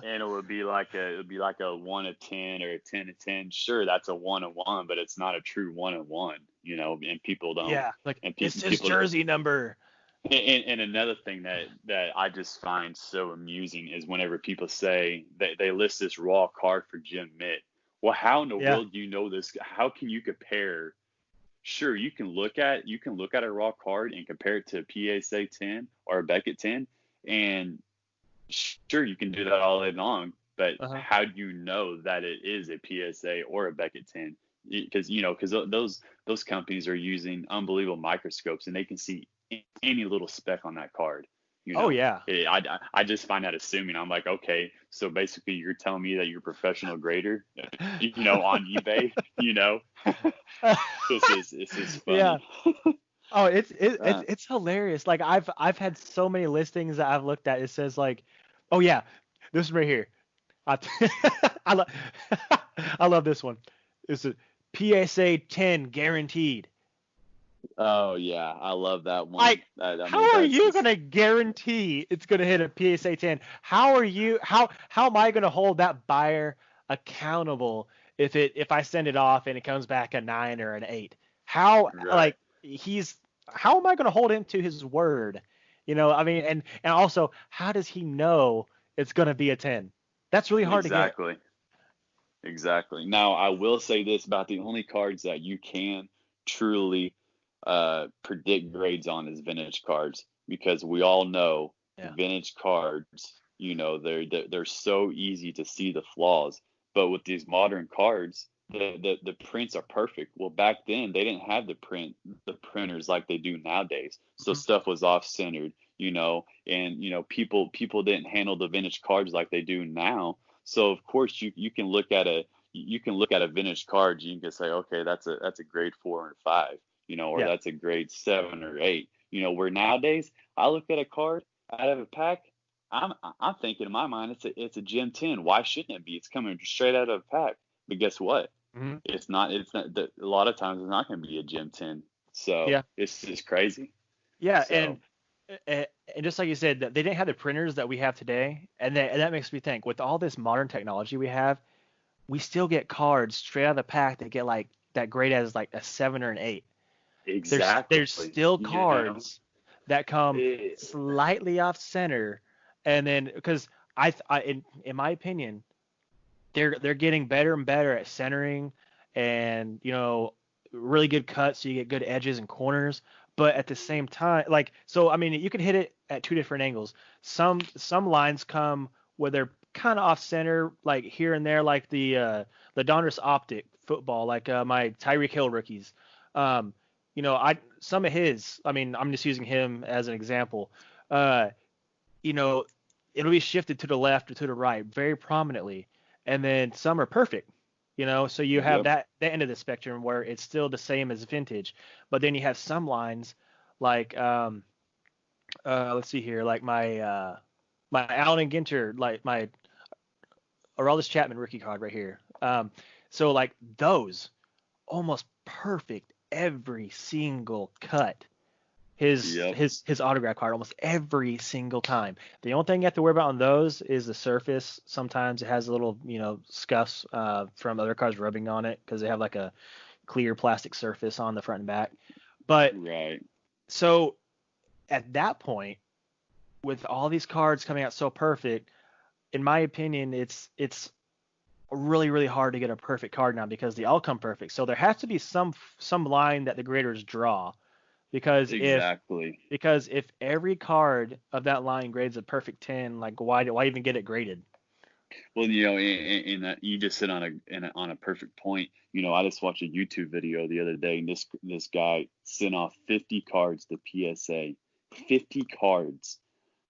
and it would be like a 1 of 10 or a 10 of 10. Sure, that's a 1 of 1, but it's not a true 1 of 1, and people don't, Yeah, like and it's his people. jersey number. And another thing that I just find so amusing is whenever people say they list this raw card for Jim Mitt. Well, how in the Yeah. world do you know this? How can you compare? Sure, you can look at a raw card and compare it to a PSA 10 or a Beckett 10, and sure, you can do that all day long. But Uh-huh. how do you know that it is a PSA or a Beckett 10? Because those companies are using unbelievable microscopes, and they can see any little speck on that card. You Oh know, yeah. I just find that assuming. I'm like, okay, so basically you're telling me that you're a professional grader, on eBay. This is Yeah. funny. Oh, it's Uh, it's hilarious. Like I've had so many listings that I've looked at. It says like, oh yeah, this one right here. I I love I love this one. It's a PSA 10 guaranteed. oh yeah, I love that one. Like, I mean, how are that's you just gonna guarantee it's gonna hit a PSA 10? How am I gonna hold that buyer accountable if I send it off and it comes back a 9 or an 8? How right. like he's how am I gonna hold him to his word? I mean, and also how does he know it's gonna be a 10? That's really hard to get. Exactly. Exactly. Now, I will say this about the only cards that you can truly predict grades on is vintage cards, because we all know Yeah. vintage cards, they're so easy to see the flaws. But with these modern cards, the prints are perfect. Well, back then they didn't have the printers like they do nowadays. So Mhm. stuff was off centered, and people didn't handle the vintage cards like they do now. So of course you can look at a vintage card. You can say, okay, that's a grade 4 or 5, or Yeah. that's a grade 7 or 8. Where nowadays I look at a card out of a pack, I'm thinking in my mind it's a Gen 10. Why shouldn't it be? It's coming straight out of a pack. But guess what? Hmm. It's not. It's not. A lot of times it's not going to be a Gen 10. So Yeah. it's just crazy. Yeah, So and just like you said, that they didn't have the printers that we have today, and that makes me think with all this modern technology we have, we still get cards straight out of the pack that get like that grade as like a 7 or an 8. There's exactly. still cards that come Eh, slightly off center, and then because in my opinion, they're getting better and better at centering, and really good cuts so you get good edges and corners. But at the same time, like so, I mean, you can hit it at two different angles. Some lines come where they're kind of off center, like here and there, like the Donruss Optic football, like my Tyreek Hill rookies. I some of his, I mean, I'm just using him as an example. Uh, you know, it'll be shifted to the left or to the right very prominently, and then some are perfect. So you have yep. that end of the spectrum where it's still the same as vintage, but then you have some lines like let's see here, like my Allen Ginter, like my Aroldis Chapman rookie card right here. So like those almost perfect every single cut. his Yep. his his autograph card almost every single time. The only thing you have to worry about on those is the surface. Sometimes it has a little, scuffs from other cars rubbing on it because they have like a clear plastic surface on the front and back. But Right. so at that point, with all these cards coming out so perfect, in my opinion, it's really, really hard to get a perfect card now because they all come perfect. So there has to be some line that the graders draw, because Exactly. if every card of that line grades a perfect 10, like why even get it graded? Well, and you just hit on a perfect point. I just watched a YouTube video the other day, and this guy sent off 50 cards to PSA. 50 cards.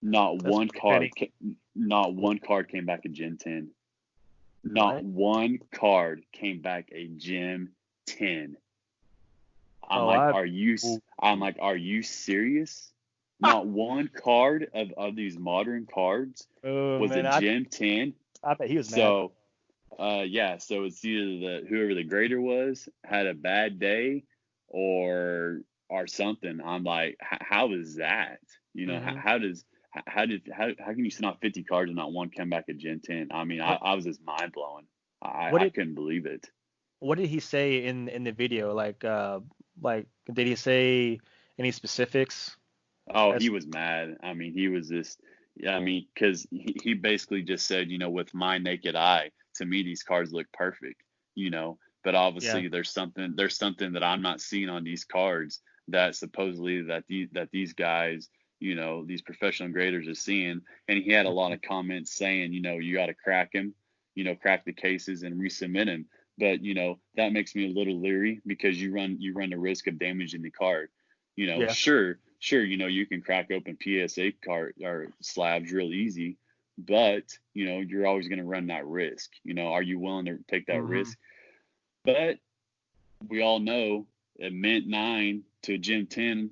Not That's one pretty many. not one card came back a Gem 10. Not What? one card came back a Gem 10. Oh, I. Ooh. I'm like, are you serious? Not one card of these modern cards Oh was a man, Gem 10. I bet he was mad. So, yeah, so it's either whoever the grader was had a bad day, or something. I'm like, how is that? Hmm. How can you send off 50 cards and not one come back a Gen 10? I mean, What I was just mind blowing. what I did couldn't believe it. what did he say in the video? Like did he say any specifics? Oh, he As was mad. I mean, he was just, yeah, I mean, because he basically just said, with my naked eye, to me, these cards look perfect. But Yeah. obviously there's something that I'm not seeing on these cards that supposedly that these guys, these professional graders are seeing. And he had a lot Mhm. of comments saying, you got to crack him, crack the cases and resubmit him. But, that makes me a little leery because you run the risk of damaging the card. Yeah. Sure, you can crack open PSA card or slabs real easy, but you're always going to run that risk. Are you willing to take that Hmm. risk? But we all know a Mint 9 to a Gem 10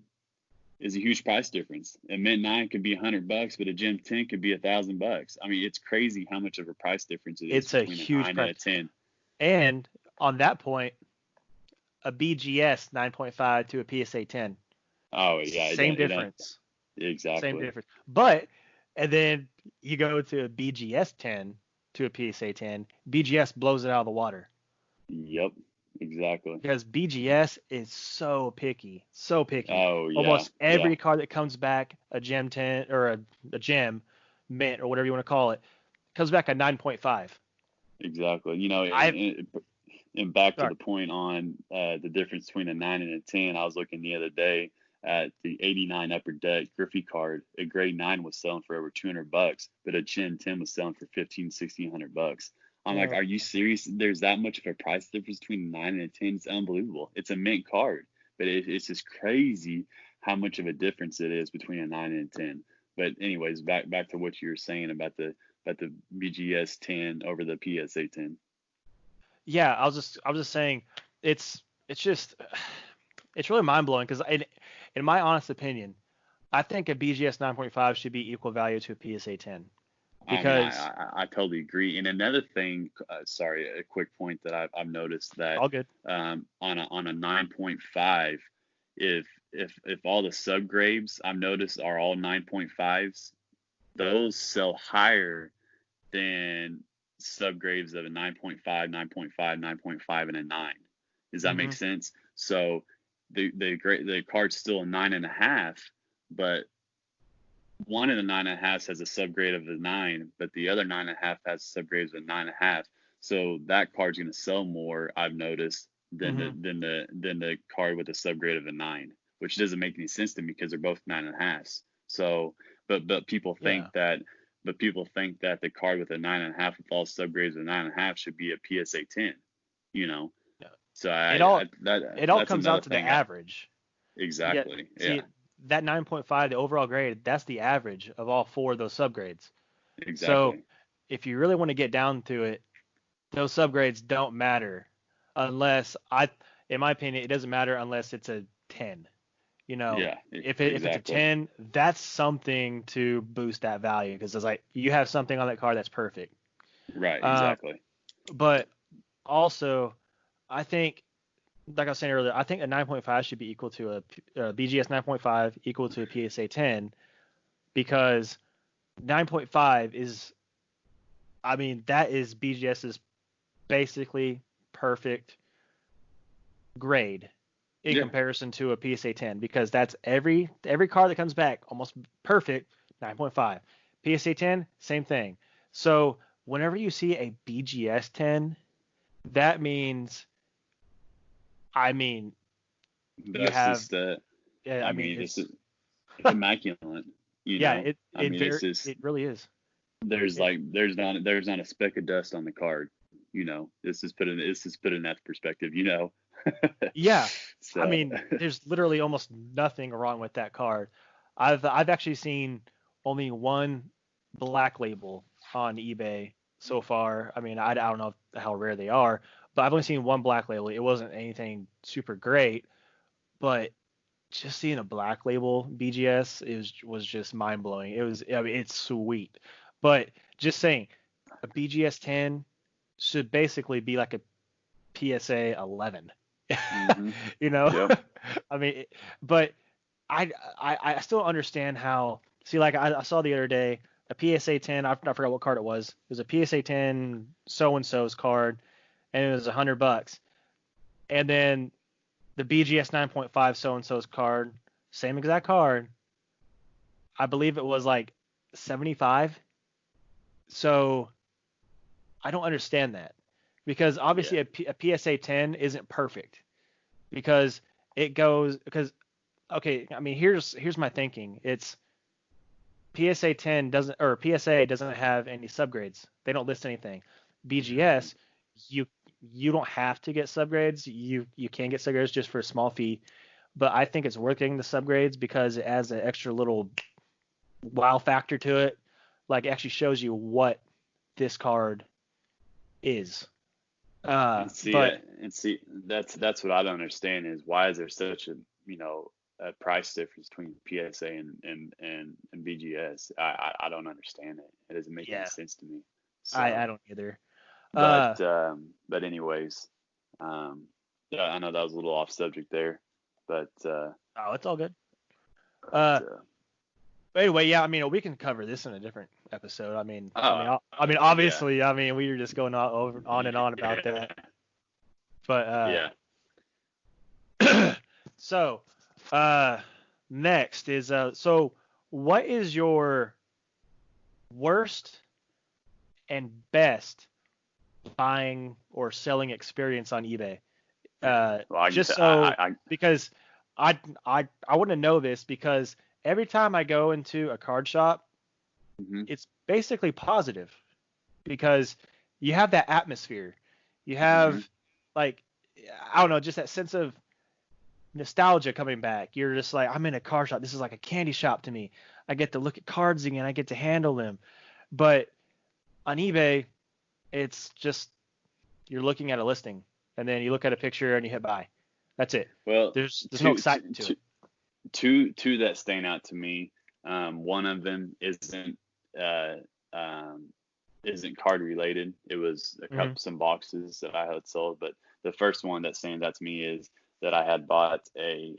is a huge price difference. A Mint 9 could be $100, but a Gem 10 could be $1,000. I mean, it's crazy how much of a price difference it is It's a between a huge 9 and price. a 10. And on that point, a BGS 9.5 to a PSA 10, Oh yeah, same it don't difference. Same exactly. difference. But and then you go to a BGS 10 to a PSA 10, BGS blows it out of the water Yep, exactly. because BGS is so picky, so picky. Oh yeah, Almost yeah. every card that comes back, a gem 10 or a gem mint or whatever you want to call it, comes back a 9.5. Exactly. I've And back to sorry. the point on the difference between a 9 and a 10, I was looking the other day at the 89 Upper Deck Griffey card. A grade 9 was selling for over $200, but a Gen 10 was selling for 1,500 to 1,600 bucks. I'm like, Yeah. are you serious? There's that much of a price difference between a 9 and a 10? It's unbelievable. It's a mint card, but it's just crazy how much of a difference it is between a 9 and a 10. But anyways, back to what you were saying about the BGS 10 over the PSA 10. Yeah, I was just saying it's just it's really mind blowing because in my honest opinion, I think a BGS 9.5 should be equal value to a PSA 10 I mean, because I totally agree. And another thing, sorry, a quick point that I've noticed that all good. on a 9.5, if all the subgrades I've noticed are all 9.5s, those sell higher than subgrades of a 9.5, 9.5, 9.5, and a 9. Does that make Hmm. sense? So the card's still a 9.5, but one of the 9.5 has a subgrade of a 9, but the other 9.5 has subgrades of a 9.5. So that card's going to sell more, I've noticed, than Hmm. the card with a subgrade of a 9, which doesn't make any sense to me because they're both 9.5s. So, but Yeah. people think that the card with a 9.5 with all subgrades of 9.5 should be a PSA 10. You know, Yeah. so It all it all that's comes another out to the thing. average. Yeah. Exactly. Yeah. See, that 9.5, the overall grade, that's the average of all four of those subgrades. So Exactly. if you really want to get down to it, those subgrades don't matter unless in my opinion, it doesn't matter unless it's a 10. You know, Yeah. if it's a Exactly. 10, that's something to boost that value because it's like you have something on that card that's perfect. Right. Uh, Exactly. but also, I think, like I was saying earlier, I think a 9.5 should be equal to a BGS 9.5 equal to a PSA 10 because 9.5 is, I mean, that is BGS's basically perfect grade in Yeah. comparison to a PSA 10 because that's every card that comes back almost perfect 9.5. PSA 10, same thing. So whenever you see a BGS 10, that means, I mean, you That's have, just I I mean, mean, it's, it's immaculate. yeah, I mean, it's just it really is. there's not a speck of dust on the card. This is put in that perspective. Yeah, I So mean, there's literally almost nothing wrong with that card. I've actually seen only one black label on eBay so far. I mean, I don't know how rare they are, but I've only seen one black label. It wasn't anything super great, but just seeing a black label BGS was just mind blowing. I mean, it's sweet, but just saying a BGS 10 should basically be like a PSA 11. hmm You know, yep. I mean, but I still understand how. See, like I saw the other day a PSA 10. I forgot what card it was. It was a PSA 10 so and so's card, and it was $100. And then the BGS 9.5 so and so's card, same exact card. I believe it was like 75. So I don't understand that because Yeah. obviously a PSA 10 isn't perfect because it goes because okay, I mean here's my thinking. It's PSA 10 doesn't or PSA doesn't have any subgrades. They don't list anything. BGS you you don't have to get subgrades. You can get subgrades just for a small fee, but I think it's worth getting the subgrades because it adds an extra little wow factor to it. Like it actually shows you what this card is. But And see, that's what I don't understand is why is there such a price difference between PSA and BGS? I don't understand it. It doesn't make any yeah, sense to me. I So, don't either. Uh, but anyways, yeah, I know that was a little off subject there, but oh, it's all good. but Uh, but anyway, yeah, I mean, we can cover this in a different episode. oh yeah, Obviously, I mean, we were just going on and on about that. But yeah. so, uh, next is so what is your worst and best buying or selling experience on eBay? Well, I can Just tell. so because I want to know this because every time I go into a card shop, mhm, it's basically positive because you have that atmosphere. You mhm. have like I don't know, just that sense of nostalgia coming back. You're just like, I'm in a car shop. This is like a candy shop to me. I get to look at cards again. I get to handle them. But on eBay, it's just you're looking at a listing and then you look at a picture and you hit buy. That's it. Well, There's no two, excitement to it. two that stand out to me. One of them uh, um, isn't card related. It was Hmm. some boxes that I had sold, but the first one that stands out to me is that I had bought a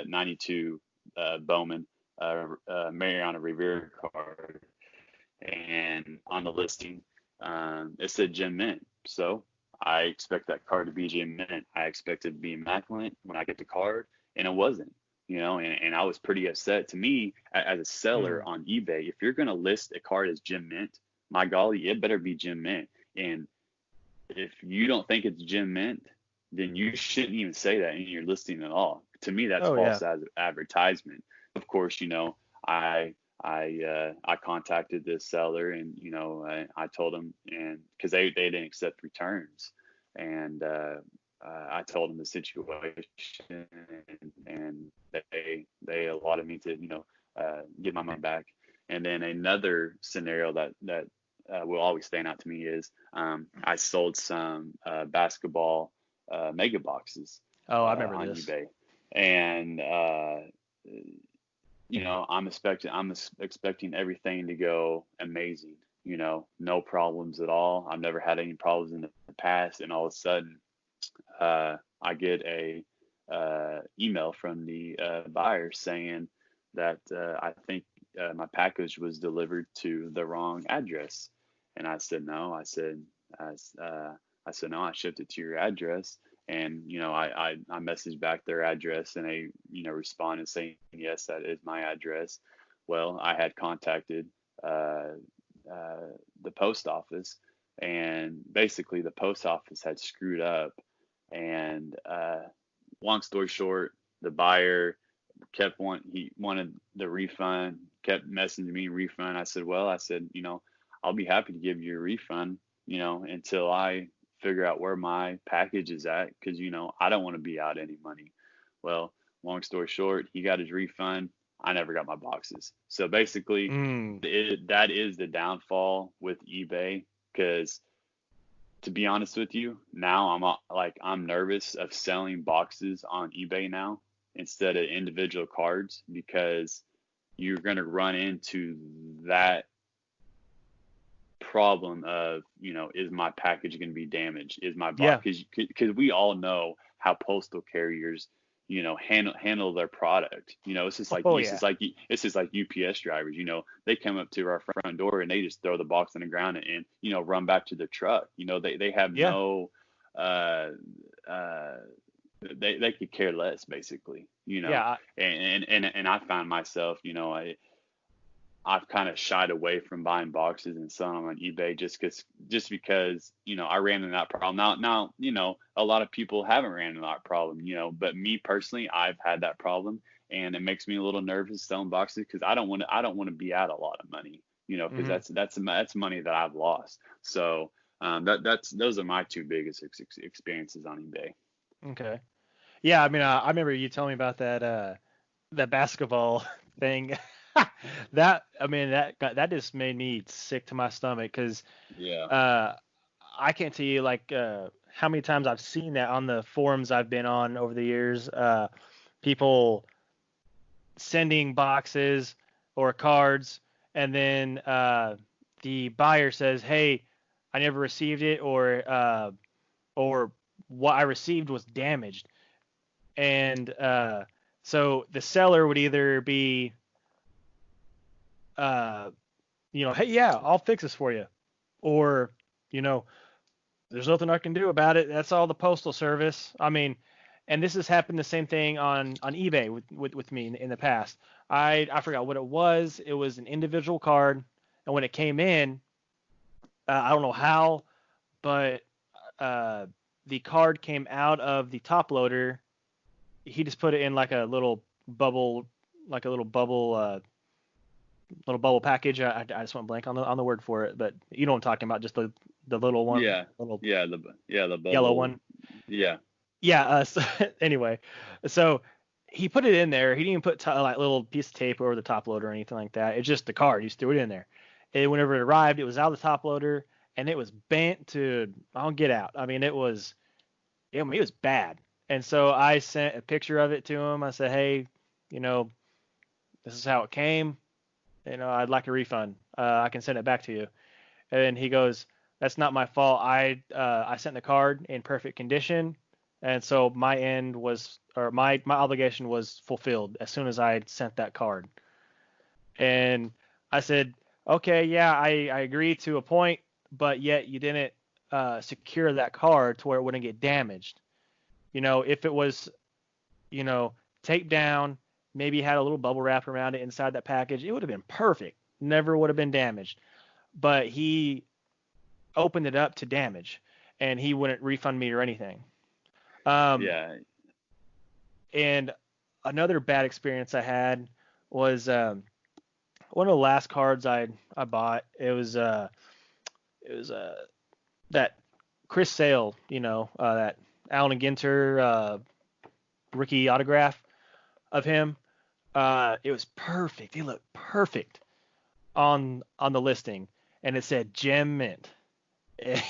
92 Bowman Mariana Rivera card, and on the listing, it said Gem Mint. So I expect that card to be Gem Mint. I expect it to be immaculate when I get the card, and it wasn't. And I was pretty upset. To me, as a seller Mm. on eBay, if you're going to list a card as Gem Mint, my golly, it better be Gem Mint. And if you don't think it's Gem Mint, then you shouldn't even say that in your listing at all. To me, that's Oh yeah. false advertisement. Of course, I contacted this seller, and I told them, and because they didn't accept returns, and I told them the situation, and they allotted me to get my money back. And then another scenario that will always stand out to me is I sold some basketball mega boxes Oh, I remember on this. eBay, and I'm expecting everything to go amazing. No problems at all. I've never had any problems in the past, and all of a sudden, I get a email from the buyer saying that I think my package was delivered to the wrong address, and I said no. I said no. I shipped it to your address, And, I messaged back their address, and they, responded saying, yes, that is my address. Well, I had contacted the post office, and basically the post office had screwed up. And long story short, the buyer he wanted the refund, kept messaging me refund. I said, I'll be happy to give you a refund, until I figure out where my package is at, because I don't want to be out any money. Well, long story short, he got his refund. I never got my boxes. So basically, that is the downfall with eBay, because to be honest with you, now I'm nervous of selling boxes on eBay now instead of individual cards, because you're going to run into that problem of, is my package going to be damaged? Is my box? Because we all know how postal carriers, handle their product. It's just like it's just like UPS drivers. They come up to our front door and they just throw the box on the ground and run back to their truck. They have no they could care less, basically. And I found myself, I've kind of shied away from buying boxes and selling them on eBay just because, I ran into that problem. Now, a lot of people haven't ran into that problem, but me personally, I've had that problem, and it makes me a little nervous selling boxes, because I don't want to be out a lot of money, because that's money that I've lost. So those are my two biggest experiences on eBay. Okay. Yeah. I mean, I remember you telling me about that basketball thing. That just made me sick to my stomach, because I can't tell you how many times I've seen that on the forums I've been on over the years. People sending boxes or cards, and then the buyer says, "Hey, I never received it," or what I received was damaged, and so the seller would either be hey, yeah, I'll fix this for you, or there's nothing I can do about it. That's all the postal service. I mean, and this has happened the same thing on eBay with me in the past. I forgot what it was. It was an individual card, and when it came in, I don't know how, but the card came out of the top loader. He just put it in like a little bubble package. I just went blank on the word for it, but you know what I'm talking about, just the little one. The bubble, yellow one. Yeah. So, anyway, so he put it in there. He didn't even put like little piece of tape over the top loader or anything like that. It's just the card. He just threw it in there. And whenever it arrived, it was out of the top loader, and it was bent to get out. I mean, it was bad. And so I sent a picture of it to him. I said, hey, this is how it came. I'd like a refund. I can send it back to you. And he goes, that's not my fault. I sent the card in perfect condition, and so my obligation was fulfilled as soon as I sent that card. And I said, okay, yeah, I agree to a point, but yet you didn't secure that card to where it wouldn't get damaged. If it was, taped down, maybe had a little bubble wrap around it inside that package, it would have been perfect. Never would have been damaged. But he opened it up to damage, and he wouldn't refund me or anything. And another bad experience I had was one of the last cards I bought. It was that Chris Sale, that Allen Ginter rookie autograph of him. It was perfect. It looked perfect on the listing, and it said gem mint. It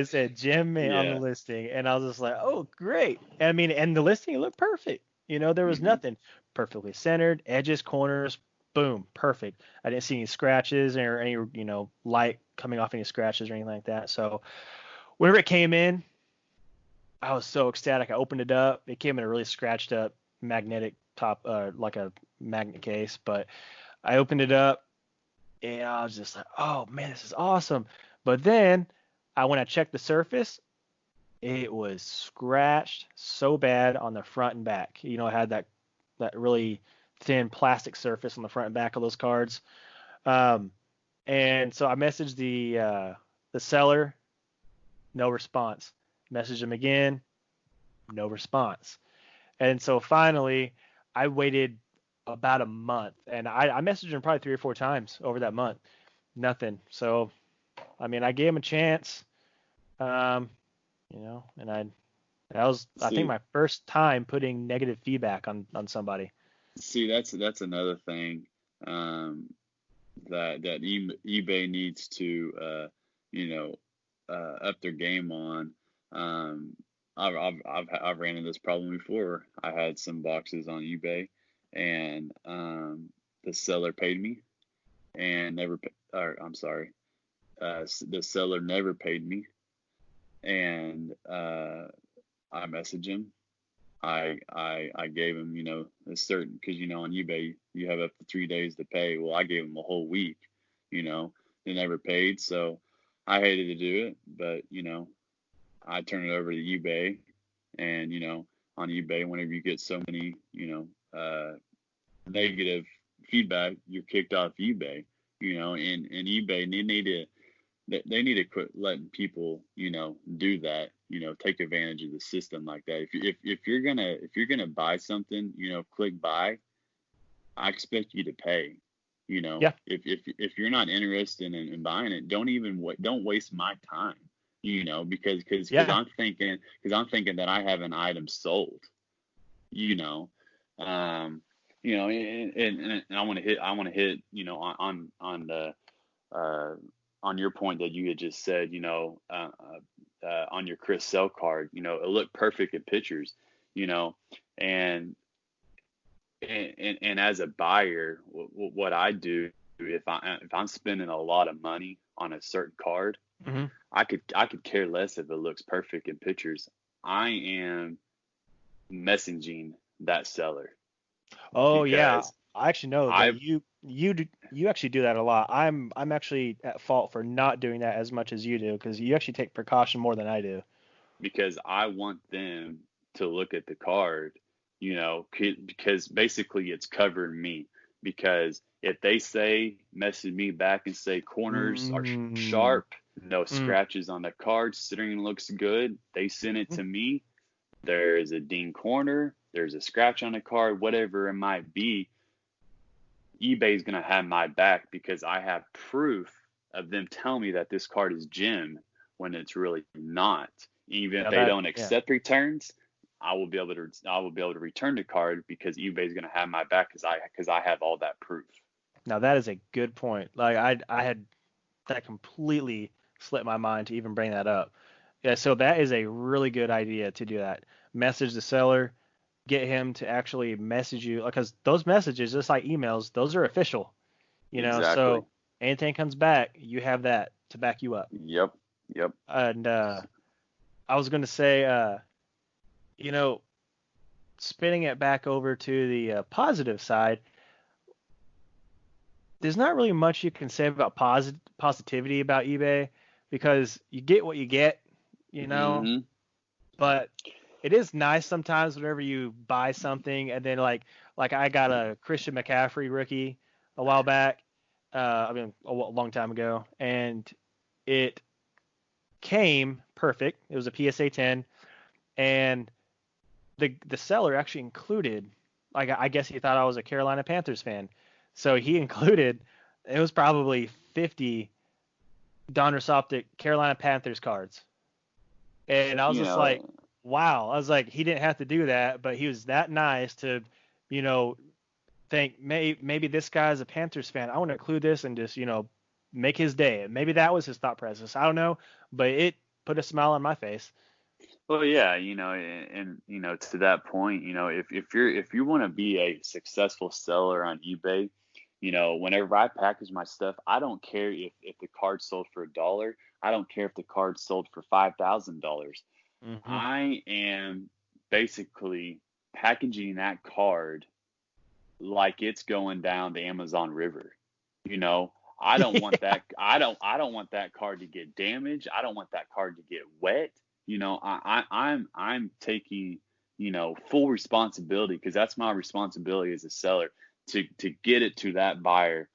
said gem mint on the listing, and I was just like, oh, great. And I mean, and the listing looked perfect. There was nothing, perfectly centered, edges, corners, boom, perfect. I didn't see any scratches or any light coming off any scratches or anything like that. So whenever it came in, I was so ecstatic. I opened it up. It came in a really scratched up magnetic top, like a magnet case, but I opened it up and I was just like, oh man, this is awesome. But then when I checked the surface, it was scratched so bad on the front and back. You know, it had that really thin plastic surface on the front and back of those cards. Um, and so I messaged the seller, no response. Messaged him again, no response. And so finally, I waited about a month, and I messaged him probably 3 or 4 times over that month. Nothing. So, I mean, I gave him a chance, um, and that was, I think, See, my first time putting negative feedback on somebody. see, that's another thing that eBay needs to you know up their game on. Um, I've ran into this problem before. I had some boxes on eBay, and the seller paid me and never. Or I'm sorry, the seller never paid me, and I messaged him. I gave him, a certain, because on eBay you have up to 3 days to pay. Well, I gave him a whole week. You know, they never paid, so I hated to do it, but I turn it over to eBay, and on eBay, whenever you get so many, negative feedback, you're kicked off eBay. And eBay they need to quit letting people, do that, take advantage of the system like that. If you're gonna buy something, click buy. I expect you to pay. Yeah, If you're not interested in buying it, don't waste my time. Because yeah, I'm thinking that I have an item sold. You know, and I want to hit, on the on your point that you had just said, on your Chris Sell card, it looked perfect in pictures, you know, and and as a buyer, what I do, if I'm spending a lot of money on a certain card, hmm I could care less if it looks perfect in pictures. I am messaging that seller Oh yeah, because I actually know that I you actually do that a lot. I'm actually at fault for not doing that as much as you do because you actually take precaution more than I do. because I want them to look at the card, because basically it's covering me. Because if they message me back and say corners are Mm, sharp, no mm, scratches on the card, centering looks good, they send it mm. to me, there is a ding corner, there's a scratch on the card, whatever it might be, eBay's going to have my back because I have proof of them telling me that this card is gem when it's really not. Even if Now they that don't yeah. accept returns, I will be able to return the card because eBay's going to have my back because I have all that proof. Now that is a good point. Like I had that completely slipped my mind to even bring that up. Yeah, so that is a really good idea to do that. Message the seller, get him to actually message you because those messages, just like emails, those are official. Exactly. So anything comes back, you have that to back you up. Yep. Yep. And I was going to say, you know, spinning it back over to the positive side, there's not really much you can say about positivity about eBay because you get what you get, you know, Hmm. but it is nice sometimes whenever you buy something and then like I got a Christian McCaffrey rookie a while back, I mean long time ago, and it came perfect. It was a PSA 10, and the seller actually included, like I guess he thought I was a Carolina Panthers fan, so he included it was probably 50 Donruss Optic Carolina Panthers cards, and I was You just like, know, wow. I was like, he didn't have to do that, but he was that nice to, you know, think maybe this guy's a Panthers fan. I want to include this and just make his day. Maybe that was his thought process. I don't know, but it put a smile on my face. well, yeah, and to that point, if you want to be a successful seller on eBay, whenever I package my stuff, I don't care if the card sold for $1. I don't care if the card sold for $5,000. Hmm I am basically packaging that card like it's going down the Amazon River. You know, I don't want that. I don't want that card to get damaged. I don't want that card to get wet. I'm taking, full responsibility, because that's my responsibility as a seller to get it to that buyer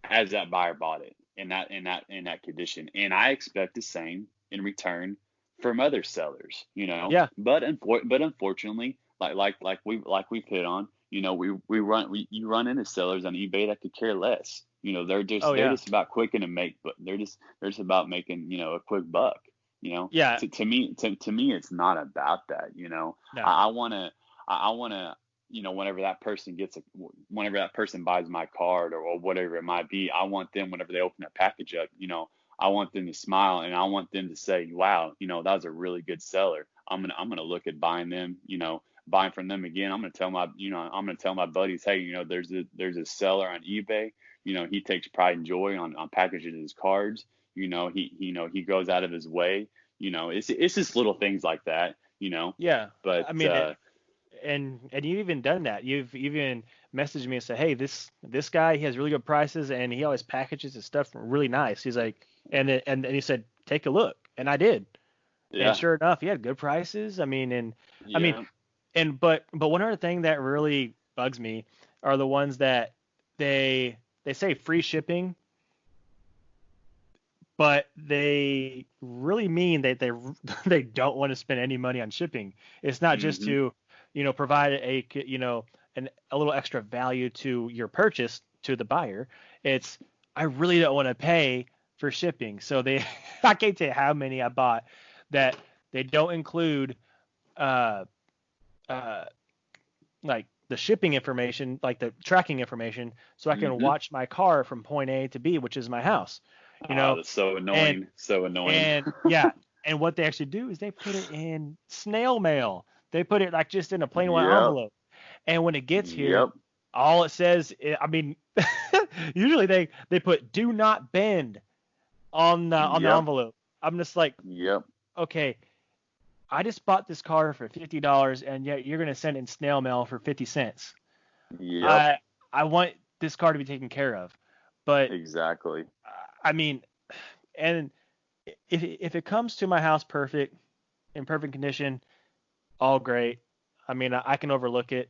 as that buyer bought it in that condition. And I expect the same in return from other sellers, Yeah. But unfortunately, like we've hit on, you run into sellers on eBay that could care less. They're just Oh they're yeah. just about quick and to make, but they're just about making, a quick buck. Yeah. To me, it's not about that. No. I want to, whenever that person buys my card, or whatever it might be, I want them, whenever they open that package up, I want them to smile, and I want them to say, wow, that was a really good seller. I'm gonna look at buying them, buying from them again. I'm gonna tell my buddies, hey, there's a seller on eBay. He takes pride and joy on packaging his cards. He goes out of his way. It's just little things like that. Yeah. But I mean, and you've even done that. You've even messaged me and said, hey, this guy, he has really good prices, and he always packages his stuff really nice. He's like, and he said, take a look, and I did. yeah, And sure enough, he had good prices. I mean, yeah, but one other thing that really bugs me are the ones that they say free shipping, but they really mean that they don't want to spend any money on shipping. It's not just hmm to, provide a little extra value to your purchase to the buyer. It's, I really don't want to pay for shipping. So I can't tell you how many I bought that they don't include uh, uh, like the shipping information, like the tracking information, so I can hmm watch my car from point A to B, which is my house. You Oh, know, that's so and annoying. So annoying. and yeah, and what they actually do is they put it in snail mail. They put it like just in a plain white Yep. envelope. And when it gets here, Yep. all it says, I mean, usually they put "do not bend" on the Yep. envelope. I'm just like, Yep. okay, I just bought this car for $50, and yet you're gonna send it in snail mail for 50 cents. Yep. I want this car to be taken care of, but Exactly. I mean, and if it comes to my house in perfect condition, all great. I mean, I can overlook it.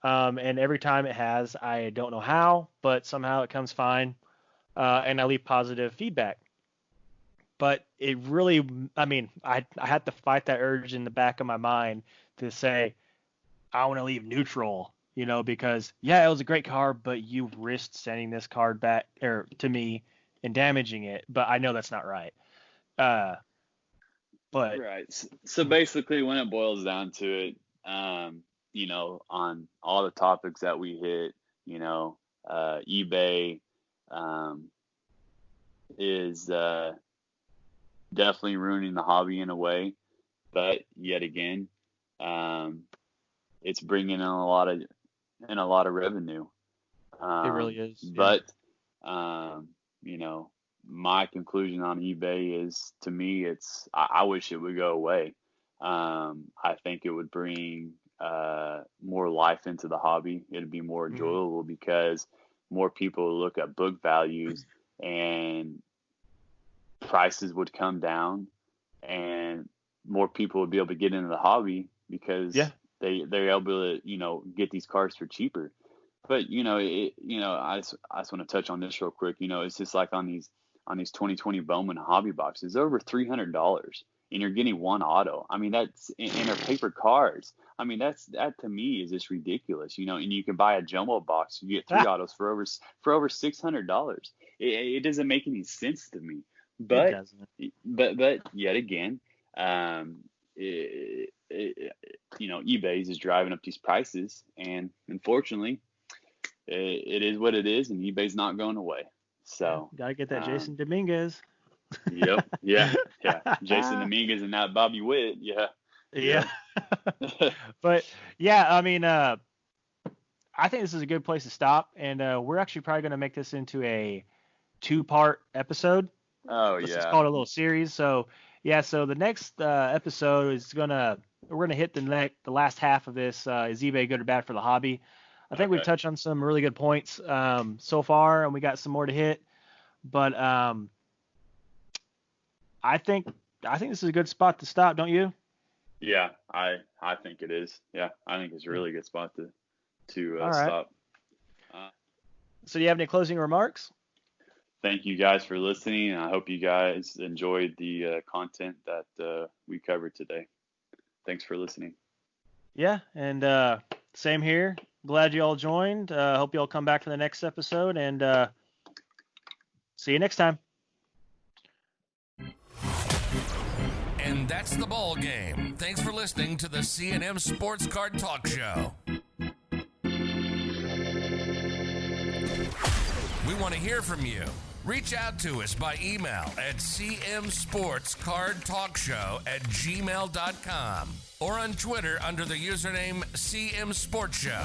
And every time it has, I don't know how, but somehow it comes fine. And I leave positive feedback. But it really, I mean, I had to fight that urge in the back of my mind to say, I want to leave neutral, because yeah, it was a great car, but you risked sending this card back or to me and damaging it. But I know that's not right. Uh, but Right. So basically, when it boils down to it, on all the topics that we hit, eBay um, is definitely ruining the hobby in a way. But yet again, um, it's bringing in a lot of revenue. it really is. Yeah. But um, you know, my conclusion on eBay is, to me, I wish it would go away. I think it would bring more life into the hobby. It'd be more Mhm. enjoyable because more people would look at book values, and prices would come down, and more people would be able to get into the hobby because Yeah. they're able to get these cars for cheaper. But I just want to touch on this real quick. It's just like on these 2020 Bowman hobby boxes, they're over $300, and you're getting one auto. I mean, that's in our paper cards. I mean, that to me is just ridiculous. And you can buy a jumbo box, you get three Ah, autos for over $600. It doesn't make any sense to me. it But doesn't. but yet again, eBay's is driving up these prices, and unfortunately, it is what it is, and eBay's not going away. Yeah. So, Gotta get that um, Jason Dominguez. yep, yeah, yeah. Jason Dominguez and not Bobby Witt. Yeah, Yeah. yep. But yeah, I mean, I think this is a good place to stop, and we're actually probably going to make this into a two-part episode. Oh Let's just yeah. call it a little series. So yeah, so the next episode is we're gonna hit the last half of this. Is eBay good or bad for the hobby? I think we've Okay. touched on some really good points so far, and we got some more to hit. But I think I think this is a good spot to stop, don't you? Yeah, I think it is. Yeah, I think it's a really good spot to All right. stop. So do you have any closing remarks? Thank you guys for listening. I hope you guys enjoyed the content that we covered today. Thanks for listening. Yeah, and same here. Glad you all joined. Hope you all come back for the next episode, and see you next time. And that's the ball game. Thanks for listening to the C&M Sports Card Talk Show. We want to hear from you. Reach out to us by email at cmsportscardtalkshow@gmail.com or on Twitter under the username CM Sports Show.